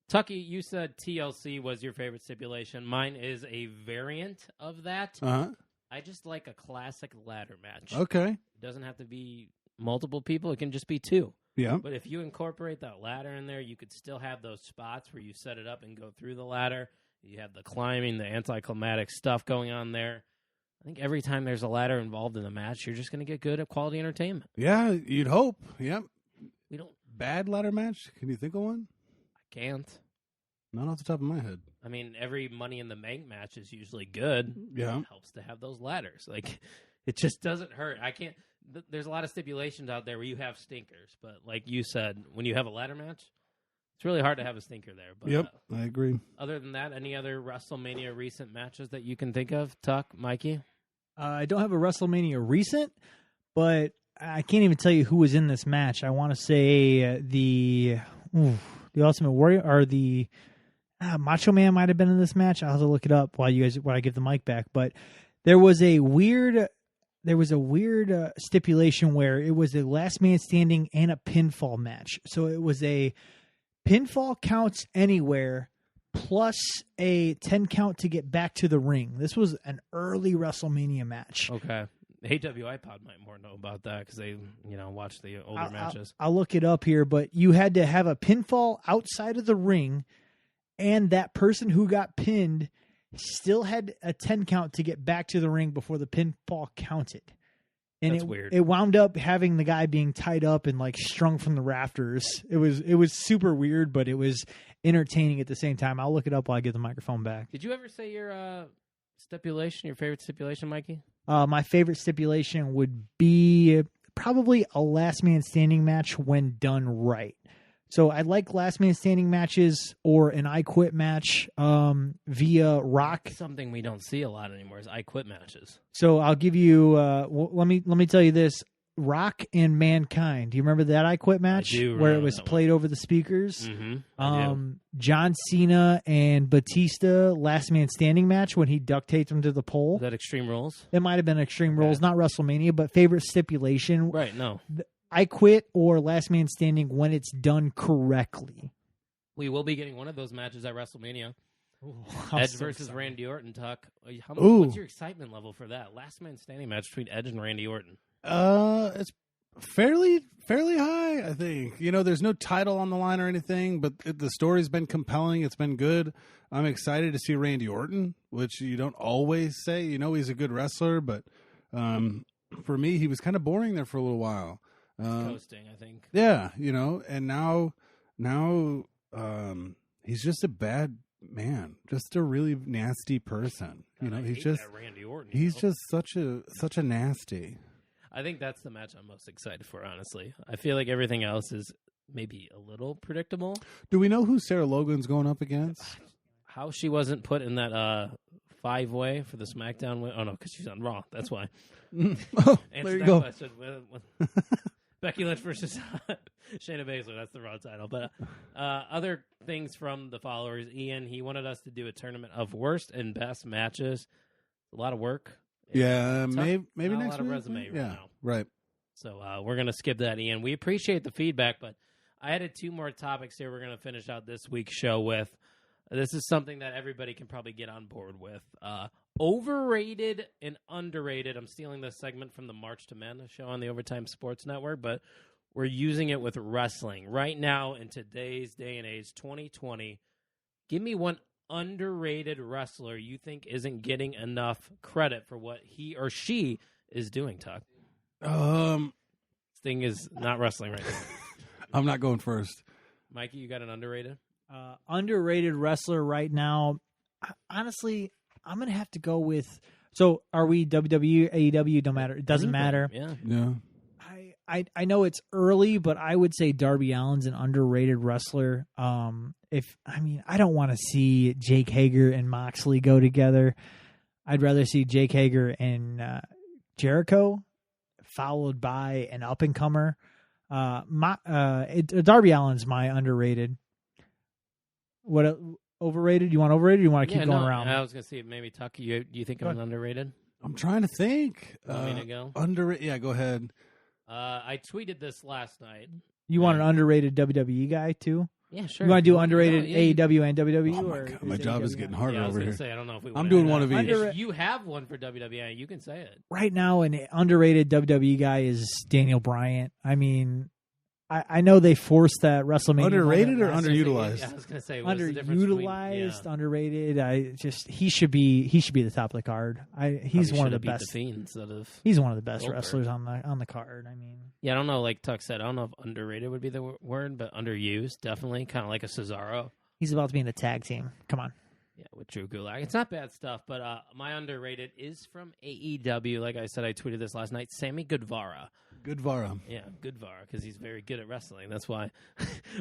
Tucky, you said TLC was your favorite stipulation. Mine is a variant of that. Uh-huh. I just like a classic ladder match. Okay. It doesn't have to be multiple people. It can just be two. Yeah. But if you incorporate that ladder in there, you could still have those spots where you set it up and go through the ladder. You have the climbing, the anticlimactic stuff going on there. I think every time there's a ladder involved in the match, you're just going to get good at quality entertainment. Yeah, you'd hope. Yep. We don't... Bad ladder match? Can you think of one? I can't. Not off the top of my head. I mean, every Money in the Bank match is usually good. Yeah. It helps to have those ladders. Like, it just doesn't hurt. I can't... There's a lot of stipulations out there where you have stinkers. But like you said, when you have a ladder match, it's really hard to have a stinker there. But, yep, I agree. Other than that, any other WrestleMania recent matches that you can think of? Tuck, Mikey? I don't have a WrestleMania recent, but I can't even tell you who was in this match. I want to say the Ultimate Warrior or the Macho Man might have been in this match. I'll have to look it up while I give the mic back. But there was a weird stipulation where it was a last man standing and a pinfall match. So it was a pinfall counts anywhere plus a 10 count to get back to the ring. This was an early WrestleMania match. Okay. AWI Pod might more know about that because they, watch the older matches. I'll look it up here, but you had to have a pinfall outside of the ring, and that person who got pinned still had a 10 count to get back to the ring before the pinfall counted. And That's weird. It wound up having the guy being tied up and like strung from the rafters. It was super weird, but it was entertaining at the same time. I'll look it up while I get the microphone back. Did you ever say your stipulation, your favorite stipulation, Mikey? My favorite stipulation would be probably a last man standing match when done right. So I like last man standing matches or an I Quit match via Rock. Something we don't see a lot anymore is I Quit matches. So I'll give you. Let me tell you this: Rock and Mankind. Do you remember that I Quit match where it was played over the speakers? Mm-hmm. John Cena and Batista last man standing match when he duct taped him to the pole. Is that Extreme Rules? It might have been Extreme Rules, not WrestleMania, but favorite stipulation. Right. No. I Quit or last man standing when it's done correctly. We will be getting one of those matches at WrestleMania. Ooh, Edge versus Randy Orton, Tuck. What's your excitement level for that? Last man standing match between Edge and Randy Orton. It's fairly high, I think. There's no title on the line or anything, but the story's been compelling. It's been good. I'm excited to see Randy Orton, which you don't always say. He's a good wrestler, but for me, he was kind of boring there for a little while. Coasting, I think. Yeah, and now he's just a bad man, just a really nasty person. He's just Randy Orton. He's just such a nasty. I think that's the match I'm most excited for, honestly. I feel like everything else is maybe a little predictable. Do we know who Sarah Logan's going up against? How she wasn't put in that 5-way for the SmackDown win? Oh, no, because she's on Raw. That's why. Oh, there you go. Question. Becky Lynch versus Shayna Baszler. That's the Raw title. But other things from the followers. Ian, he wanted us to do a tournament of worst and best matches. A lot of work. Yeah, maybe not next a lot of week. resume right now. Right. So we're going to skip that, Ian. We appreciate the feedback, but I added 2 more topics here we're going to finish out this week's show with. This is something that everybody can probably get on board with. Overrated and underrated. I'm stealing this segment from the March to Men show on the Overtime Sports Network, but we're using it with wrestling. Right now, in today's day and age, 2020, give me one underrated wrestler you think isn't getting enough credit for what he or she is doing, Tuck. This thing is not wrestling right now. I'm not going first. Mikey, you got an underrated? Underrated wrestler right now. honestly, I'm gonna have to go with. So, are we WWE, AEW? Don't matter. It doesn't matter. Yeah. Yeah. I know it's early, but I would say Darby Allin's an underrated wrestler. I don't want to see Jake Hager and Moxley go together. I'd rather see Jake Hager and Jericho, followed by an up and comer. Darby Allin's my underrated. What overrated? You want overrated? Or you want to keep going around? I was gonna see maybe Tuck. Do you think I'm underrated? I'm trying to think. You want me to go? Underrated? Yeah, go ahead. I tweeted this last night. You want an underrated WWE guy too? Yeah, sure. You want to do underrated AEW and WWE? Oh my God, my job is getting harder I was over gonna here. say, I don't know if we. I'm doing one of each. If you have one for WWE, you can say it. Right now, an underrated WWE guy is Daniel Bryant. I mean, I know they forced that WrestleMania. Underrated or last underutilized? Yeah, I was gonna say underutilized, underrated. He should be the top of the card. He's one of the best. He's one of the best wrestlers on the card. I mean, yeah, I don't know. Like Tuck said, I don't know if underrated would be the word, but underused definitely, kind of like a Cesaro. He's about to be in a tag team. Come on. Yeah, with Drew Gulak. It's not bad stuff, but my underrated is from AEW. Like I said, I tweeted this last night. Sammy Guevara. Guevara. Yeah, Guevara, because he's very good at wrestling. That's why.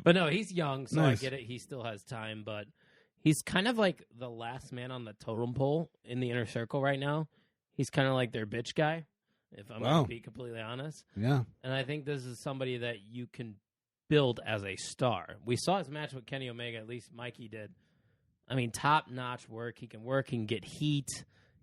But no, he's young, so Nice. I get it. He still has time, but he's kind of like the last man on the totem pole in the inner circle right now. He's kind of like their bitch guy, if I'm going to be completely honest. Yeah. And I think this is somebody that you can build as a star. We saw his match with Kenny Omega, at least Mikey did. I mean, top-notch work. He can get heat.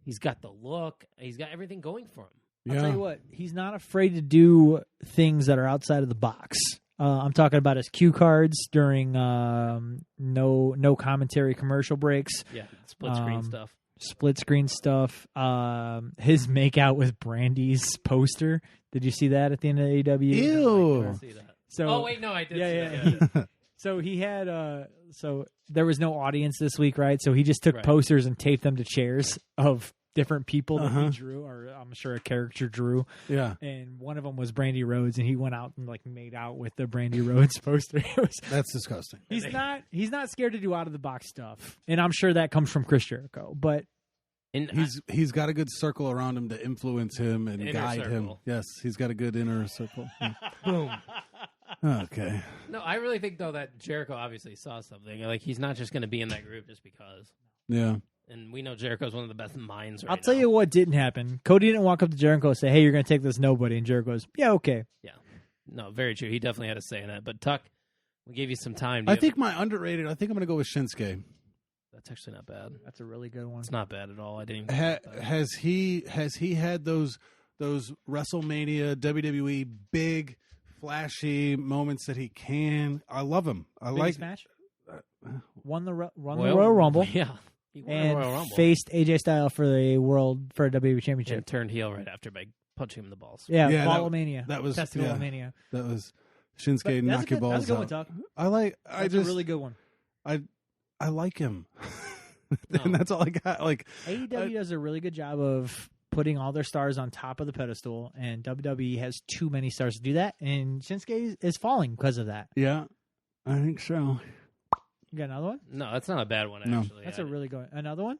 He's got the look. He's got everything going for him. I'll tell you what, he's not afraid to do things that are outside of the box. I'm talking about his cue cards during no commentary commercial breaks. Yeah, split screen stuff. Split screen stuff. His makeout with Brandy's poster. Did you see that at the end of AEW? Ew. I didn't see that. So, wait, no, I did. Yeah. So he had. So there was no audience this week, right? So he just took posters and taped them to chairs of different people that he drew, or I'm sure a character drew. Yeah. And one of them was Brandy Rhodes, and he went out and like made out with the Brandy Rhodes poster. That's disgusting. He's not scared to do out of the box stuff, and I'm sure that comes from Chris Jericho. But he's got a good circle around him to influence him and guide him. Yes, he's got a good inner circle. Boom. Okay. No, I really think though that Jericho obviously saw something. Like he's not just going to be in that group just because. Yeah. And we know Jericho's one of the best minds right I'll tell you what didn't happen. Cody didn't walk up to Jericho and say, "Hey, you're going to take this nobody," and Jericho goes, "Yeah, okay." Yeah. No, very true. He definitely had a say in it. But Tuck, we gave you some time. I think my underrated. I think I'm going to go with Shinsuke. That's actually not bad. That's a really good one. It's not bad at all. I didn't. Has he had those WrestleMania WWE big flashy moments that he can? I love him. Biggest match? Won the Royal Rumble. Yeah. He won and the Royal Rumble. Faced AJ Styles for a WWE Championship. And turned heel right after by punching him in the balls. Yeah, Wrestlemania. That was Wrestlemania. That was Shinsuke knock your balls out. That's a good one, Tuck. That's a really good one. I like him. And that's all I got. Like AEW does a really good job of putting all their stars on top of the pedestal, and WWE has too many stars to do that, and Shinsuke is falling because of that. Yeah, I think so. You got another one? No, that's not a bad one, No. actually. That's a really good one. Another one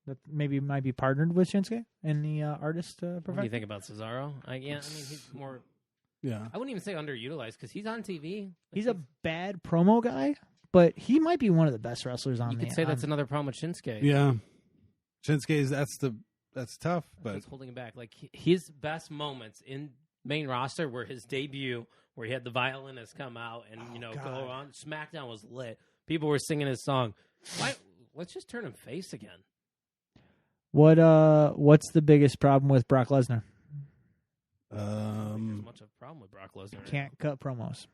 that maybe might be partnered with Shinsuke in the artist profession? What do you think about Cesaro? I mean, he's more... Yeah. I wouldn't even say underutilized because he's on TV. He's a bad promo guy, but he might be one of the best wrestlers on You the... could say that's another problem with Shinsuke. Yeah. Shinsuke's, that's tough, but... That's holding him back. Like, his best moments in main roster were his debut, where he had the violinist come out and, go on. SmackDown was lit. People were singing his song. Let's just turn him face again. What's the biggest problem with Brock Lesnar? I don't think there's much of a problem with Brock Lesnar. Can't cut promos.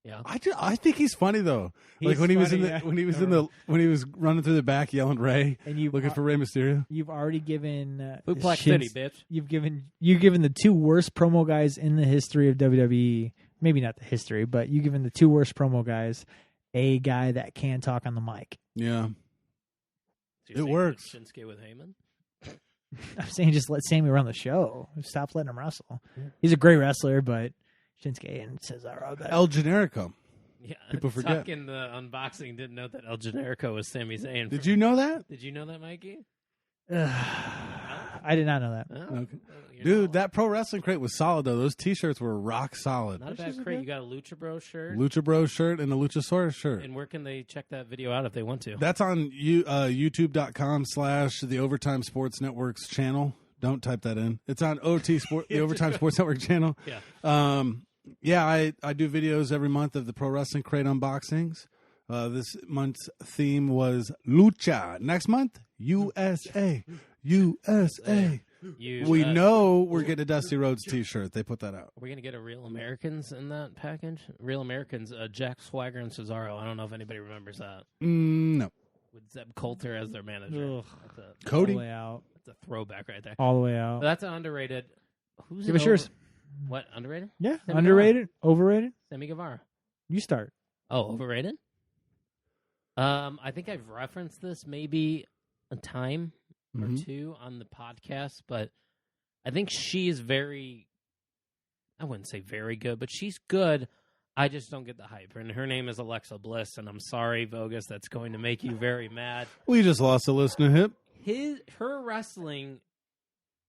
Yeah, I think he's funny though. Like when he was when he was running through the back yelling Ray and looking for Rey Mysterio. You've already given Black City, bitch. You've given the two worst promo guys in the history of WWE. Maybe not the history, but you've given the two worst promo guys a guy that can talk on the mic. Yeah, So it works. Shinsuke with Heyman. I'm saying just let Sammy run the show. Stop letting him wrestle. He's a great wrestler, but Shinsuke and Cesaro. El Generico. Yeah, People forget. Tuck in the unboxing didn't know that El Generico was Sami Zayn. Did you know that? Did you know that, Mikey? I did not know that. Oh, Okay. you're Dude, not- that Pro Wrestling Crate was solid, though. Those T-shirts were rock solid. not a bad crate. You got a Lucha Bro shirt. Lucha Bros shirt and a Luchasaurus shirt. And where can they check that video out if they want to? That's on youtube.com/the Overtime Sports Network's channel. Don't type that in. It's on the Overtime Sports Network channel. Yeah. Yeah, I do videos every month of the Pro Wrestling Crate unboxings. This month's theme was Lucha. Next month, USA. USA. We know we're getting a Dusty Rhodes T-shirt. They put that out. We're going to get a Real Americans in that package? Real Americans, Jack Swagger and Cesaro. I don't know if anybody remembers that. No. With Zeb Coulter as their manager. Ugh. Cody. All the way out. That's a throwback right there. All the way out. That's an underrated. Who's Give an us yours. What, underrated? Yeah. Sammy Underrated? Overrated? Sammy Guevara. You start. Oh, overrated? I think I've referenced this maybe a time or two on the podcast, but I think she is very, I wouldn't say very good, but she's good. I just don't get the hype. And her name is Alexa Bliss, and I'm sorry, Vogus, that's going to make you very mad. We just lost a listener hip. Her wrestling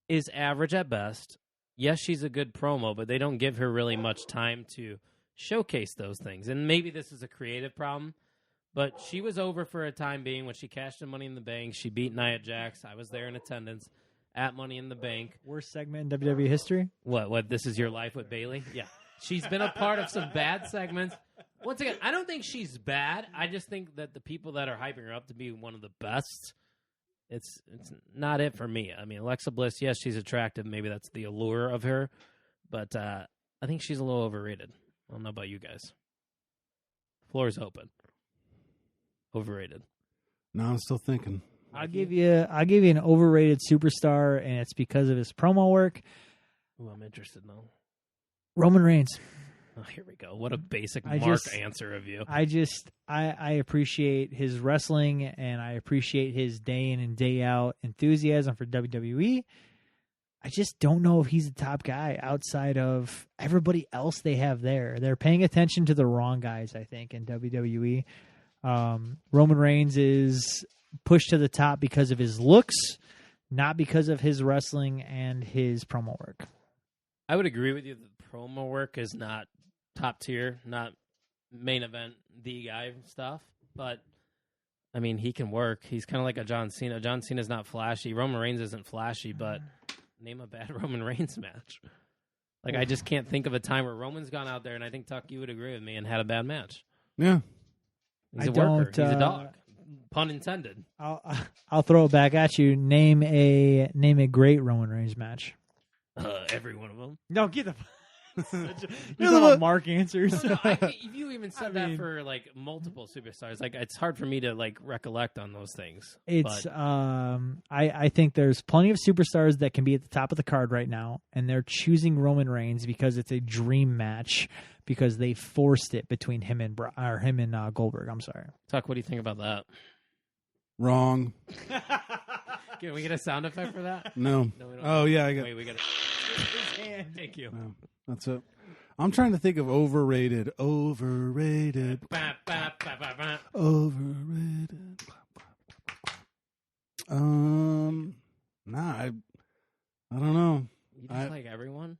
is average at best. Yes, she's a good promo, but they don't give her really much time to showcase those things. And maybe this is a creative problem, but she was over for a time being when she cashed in Money in the Bank. She beat Nia Jax. I was there in attendance at Money in the Bank. Worst segment in WWE history? What, This Is Your Life with Bayley? Yeah. She's been a part of some bad segments. Once again, I don't think she's bad. I just think that the people that are hyping her up to be one of the best, it's not it for me. I mean, Alexa Bliss, yes, she's attractive. Maybe that's the allure of her. But I think she's a little overrated. I don't know about you guys. Floor's open. Overrated. No, I'm still thinking. I'll give you an overrated superstar, and it's because of his promo work. Ooh, I'm interested now. Roman Reigns. Oh, here we go. What a basic I Mark just- answer of you. I appreciate his wrestling, and I appreciate his day in and day out enthusiasm for WWE. I just don't know if he's the top guy outside of everybody else they have there. They're paying attention to the wrong guys, I think, in WWE. Roman Reigns is pushed to the top because of his looks, not because of his wrestling and his promo work. I would agree with you that the promo work is not top tier, not main event, the guy stuff. But, I mean, he can work. He's kind of like a John Cena. John Cena's not flashy. Roman Reigns isn't flashy, but name a bad Roman Reigns match. Like, I just can't think of a time where Roman's gone out there, and I think, Tuck, you would agree with me, and had a bad match. Yeah. He's I a worker. don't, He's a dog. Pun intended. I'll throw it back at you. Name a great Roman Reigns match. Every one of them. No, get the. You know Mark answers. If you even said that for like multiple superstars, like it's hard for me to like recollect on those things. It's but I think there's plenty of superstars that can be at the top of the card right now, and they're choosing Roman Reigns because it's a dream match because they forced it between him and Goldberg. I'm sorry. Tuck, what do you think about that? Wrong. Can we get a sound effect for that? No. No, we don't. Oh, yeah, I got Wait, we got it. Thank you. No, that's it. I'm trying to think of overrated. Overrated. Ba, ba, ba, ba, ba. Overrated. Nah, I don't know. You just like everyone?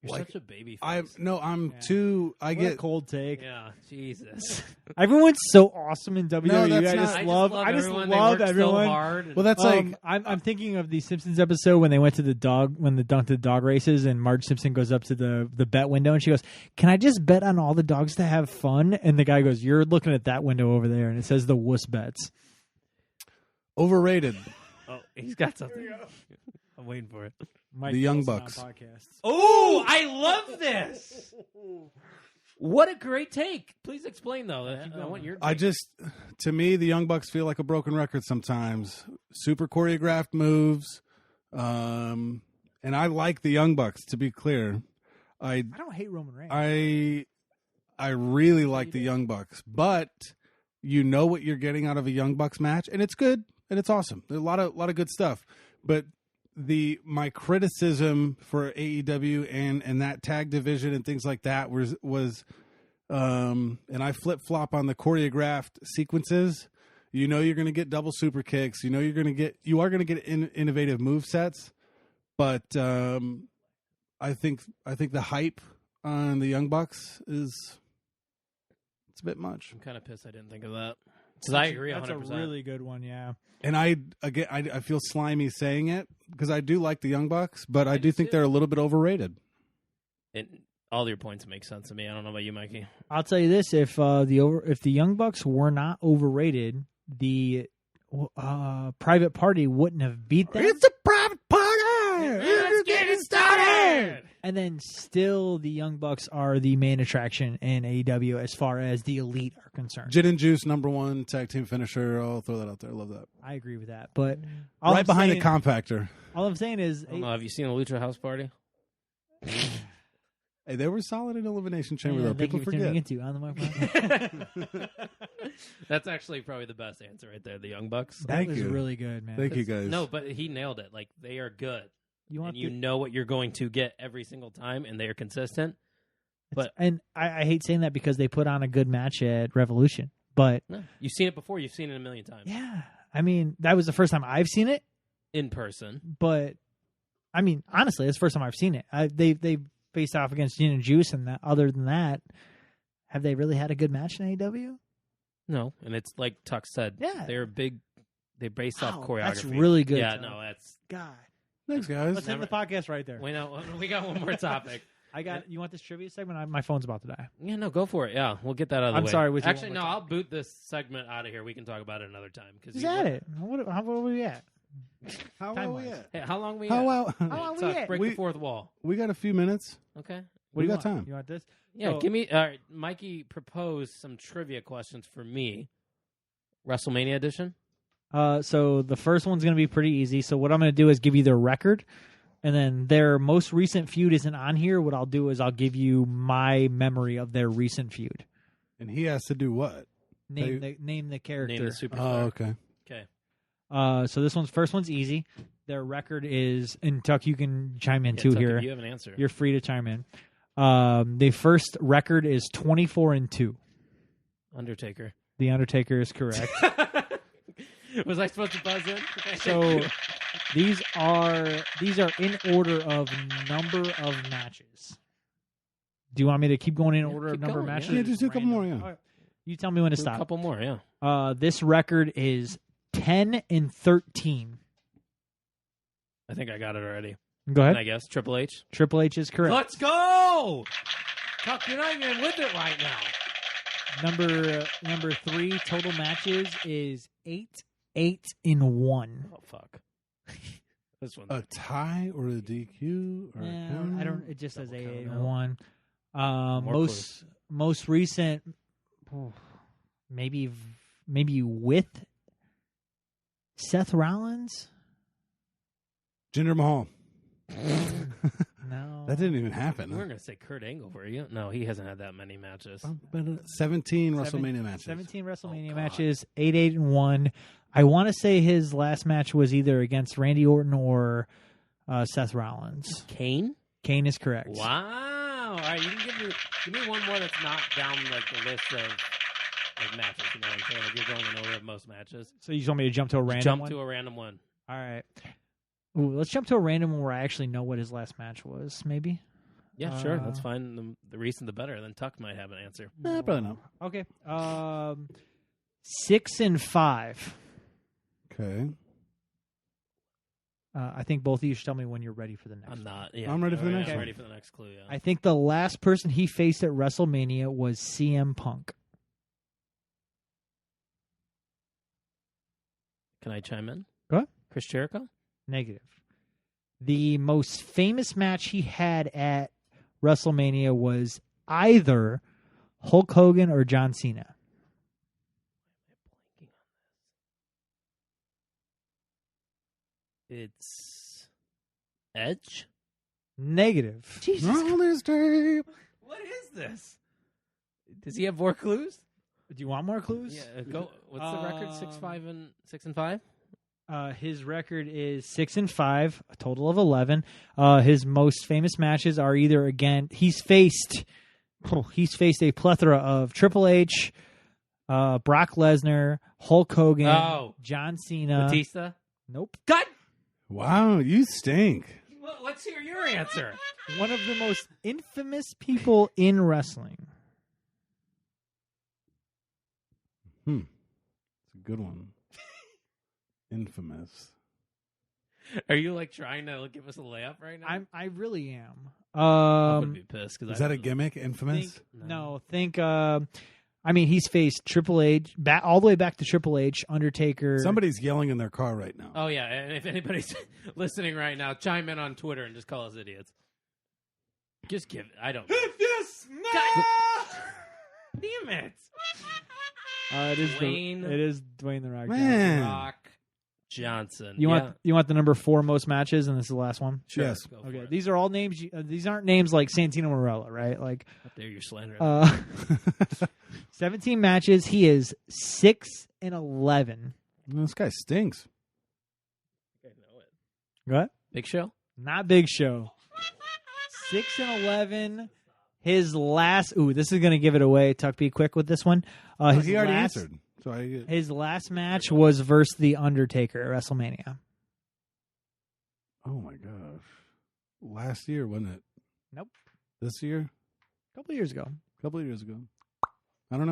You're Like, such a baby face. I'm Yeah. too. I What a get cold take. Yeah, Jesus. Everyone's so awesome in WWE. that's I not- just love everyone. They love work everyone. so hard. well. That's like I'm thinking of the Simpsons episode when they went to the dog races and Marge Simpson goes up to the bet window and she goes, "Can I just bet on all the dogs to have fun?" And the guy goes, "You're looking at that window over there," and it says the wuss bets. overrated. Oh, he's got something. I'm waiting for it. Mike The Young Wilson on Bucks. podcasts. Oh, I love this. What a great take. Please explain, though. I want your take. To me, the Young Bucks feel like a broken record sometimes. Super choreographed moves. And I like the Young Bucks, to be clear. I don't hate Roman Reigns. I really like the Young Bucks, but you know what you're getting out of a Young Bucks match, and it's good and it's awesome. There's a lot of good stuff. But my criticism for AEW and that tag division and things like that was and I flip-flop on the choreographed sequences, you know you're going to get double super kicks. You know you are going to get innovative move sets. But I think the hype on the Young Bucks it's a bit much. I'm kind of pissed I didn't think of that. Because I agree 100%. That's a really good one, yeah. And I feel slimy saying it because I do like the Young Bucks, but I do think they're a little bit overrated. All your points make sense to me. I don't know about you, Mikey. I'll tell you this: if the Young Bucks were not overrated, the Private Party wouldn't have beat them. It's a private party. Let's get it started. And then still, the Young Bucks are the main attraction in AEW as far as the Elite are concerned. Gin and Juice, #1 tag team finisher. I'll throw that out there. I love that. I agree with that, but Right behind the compactor. All I'm saying is, I don't know, have you seen the Lucha House Party? Hey, they were solid in Elimination Chamber, though. thank People you for forget. tuning into on the Mark. That's actually probably the best answer right there. The Young Bucks. That Thank was you. really good, man. Thank you, guys. No, but he nailed it. Like, they are good. You You know what you're going to get every single time, and they are consistent. and I hate saying that because they put on a good match at Revolution, but No, you've seen it before. You've seen it a million times. yeah, I mean that was the first time I've seen it. In person. But I mean, honestly, it's the first time I've seen it. They faced off against Gin and Juice, and that. Other than that, have they really had a good match in AEW? No, and it's like Tuck said. Yeah. They're big. They based off Wow, choreography. that's really good, Yeah, Joe. no, that's. God, Thanks, guys. let's end the podcast right there. We know. We got one more topic. You want this trivia segment? My phone's about to die. Yeah, no, go for it. Yeah, we'll get that out of the I'm way. sorry, with you Actually, one no, more time. I'll boot this segment out of here. We can talk about it another time. Is that it? How are we at? How Time are we wise. at? Hey, how long we? How at? well? How long Tuck, we at? break the fourth wall. We got a few minutes. Okay. We got want? time. You want this? Yeah, So- give me. All right, Mikey proposed some trivia questions for me. WrestleMania edition. So the first one's going to be pretty easy. So what I'm going to do is give you their record, and then their most recent feud isn't on here. What I'll do is I'll give you my memory of their recent feud. And he has to do what? Name the character. Name the superstar. Oh, okay. Okay. So this first one's easy. Their record is, and Tuck, you can chime in Yeah, too Tuck, here. if you have an answer. You're free to chime in. The first record is 24-2. Undertaker. The Undertaker is correct. Was I supposed to buzz in? So these are in order of number of matches. Do you want me to keep going in order of keep number of going, matches? yeah. Yeah, just do a couple more, yeah. All right. You tell me when to a stop. couple more, yeah. This record is 10-13. I think I got it already. Go Can ahead. I guess Triple H. Triple H is correct. Let's go! Tuck, you're not even with it right now. Number 3 total matches is 8-1. Oh fuck. This one. A tie or a DQ? Or a Yeah, counter? I don't. It just says Double count 8-1. More Most recent, maybe with Seth Rollins. Jinder Mahal. No, That didn't even happen. We were going to say Kurt Angle, were you? No, he hasn't had that many matches. 17 WrestleMania matches. 17 WrestleMania God. matches, 8-1. I want to say his last match was either against Randy Orton or Seth Rollins. Kane? Kane is correct. Wow. All right, you can give me one more that's not down like the list of like matches. You know what I'm saying? Like you're going in order of most matches. So you just want me to jump to a random Jump one? to a random one. All right. Ooh, let's jump to a random one where I actually know what his last match was, maybe. Yeah, sure. That's fine. The recent, the better. Then Tuck might have an answer. Probably not. Okay. 6-5. Okay. I think both of you should tell me when you're ready for the next. I'm not. Yeah, I'm ready for the All next I'm one. ready for the next clue. Yeah. I think the last person he faced at WrestleMania was CM Punk. Can I chime in? Go ahead. Chris Jericho? Negative. The most famous match he had at WrestleMania was either Hulk Hogan or John Cena. It's Edge? Negative. Jesus. What is this? Does he have more clues? Do you want more clues? Yeah, go. What's the record? 6-5. His record is 6-5, a total of 11. His most famous matches are either he's faced he's faced a plethora of Triple H, Brock Lesnar, Hulk Hogan, John Cena. Batista? Nope. God! Wow, you stink. Well, let's hear your answer. One of the most infamous people in wrestling. It's a good one. Infamous. Are you like trying to give us a layup right now? I really am. I'm gonna be pissed. Is that a gimmick? Infamous? He's faced Triple H, all the way back to Triple H, Undertaker. Somebody's yelling in their car right now. Oh, yeah. And if anybody's listening right now, chime in on Twitter and just call us idiots. Just give it. I don't know. Damn it. It is Dwayne the Rock Man. Johnson. Rock Johnson. You want the number 4 most matches, and this is the last one? Sure, Yes. go for Okay. it. These are all names. These aren't names like Santino Marella, right? Like, How dare you slander 17 matches. He is 6-11. This guy stinks. What? Big Show? Not Big Show. 6-11. His last. Ooh, this is gonna give it away. Tuck, be quick with this one. He already answered. So His last match was versus the Undertaker at WrestleMania. Oh my gosh. Last year, wasn't it? Nope. This year? A couple years ago. A couple of years ago. I don't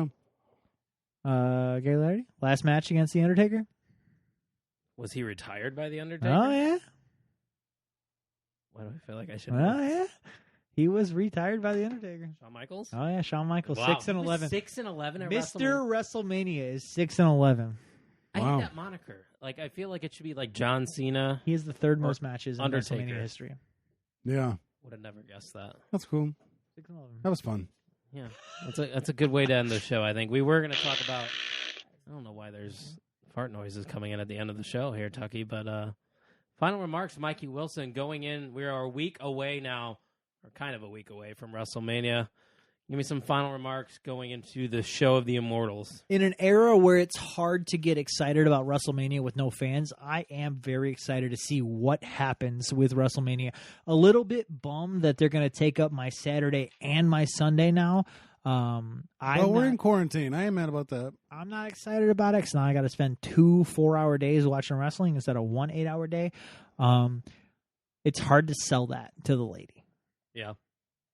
know. Gary Larry, last match against the Undertaker. Was he retired by the Undertaker? Oh yeah. Why do I feel like I should? Oh yeah. He was retired by the Undertaker. Shawn Michaels? Oh yeah, Shawn Michaels, Wow. 6-11. 6-11 at Mr. WrestleMania is 6-11. I Wow. hate that moniker. Like, I feel like it should be like John Cena. He has the third most matches in Undertaker. WrestleMania history. Yeah. Would have never guessed that. That's cool. 6-11. That was fun. Yeah, that's a good way to end the show. I think we were going to talk about. I don't know why there's fart noises coming in at the end of the show here, Tucky. But final remarks, Mikey Wilson. Going in, we are a week away now, or kind of a week away from WrestleMania. Give me some final remarks going into the show of the Immortals. In an era where it's hard to get excited about WrestleMania with no fans, I am very excited to see what happens with WrestleMania. A little bit bummed that they're going to take up my Saturday and my Sunday now. We're in quarantine. I ain't mad about that. I'm not excited about it because now I got to spend 2 4-hour days watching wrestling instead of 1 8-hour day. It's hard to sell that to the lady. Yeah,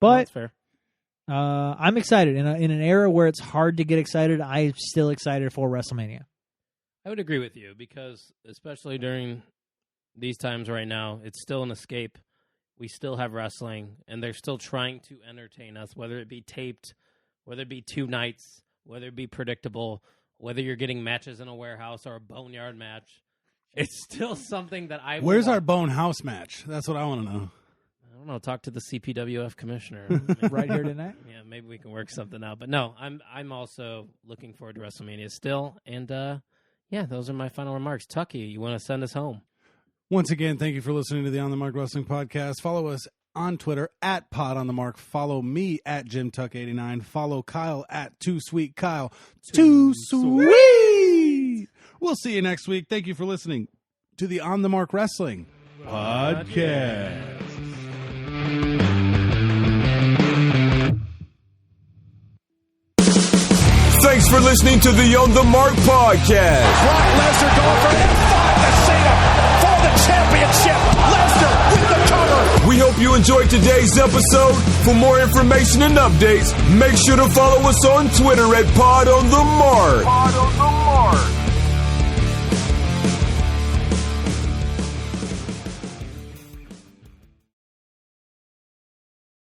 but that's fair. I'm excited. In an era where it's hard to get excited, I'm still excited for WrestleMania. I would agree with you because, especially during these times right now, it's still an escape. We still have wrestling, and they're still trying to entertain us, whether it be taped, whether it be 2 nights, whether it be predictable, whether you're getting matches in a warehouse or a boneyard match. It's still something that I. Where's our Bone House match? That's what I want to know. I don't know. Talk to the CPWF commissioner Right here tonight. Yeah, maybe we can work something out. But no, I'm also looking forward to WrestleMania still. And yeah, those are my final remarks. Tucky, you want to send us home? Once again, thank you for listening to the On the Mark Wrestling Podcast. Follow us on Twitter at Pod on the Mark. Follow me at JimTuck89. Follow Kyle at Too Sweet Kyle. Too Sweet. We'll see you next week. Thank you for listening to the On the Mark Wrestling Podcast. Thanks for listening to the On the Mark Podcast. Brock Lesnar going for F5 to Cena for the championship. Lesnar with the cover. We hope you enjoyed today's episode. For more information and updates, make sure to follow us on Twitter at Pod on the Mark.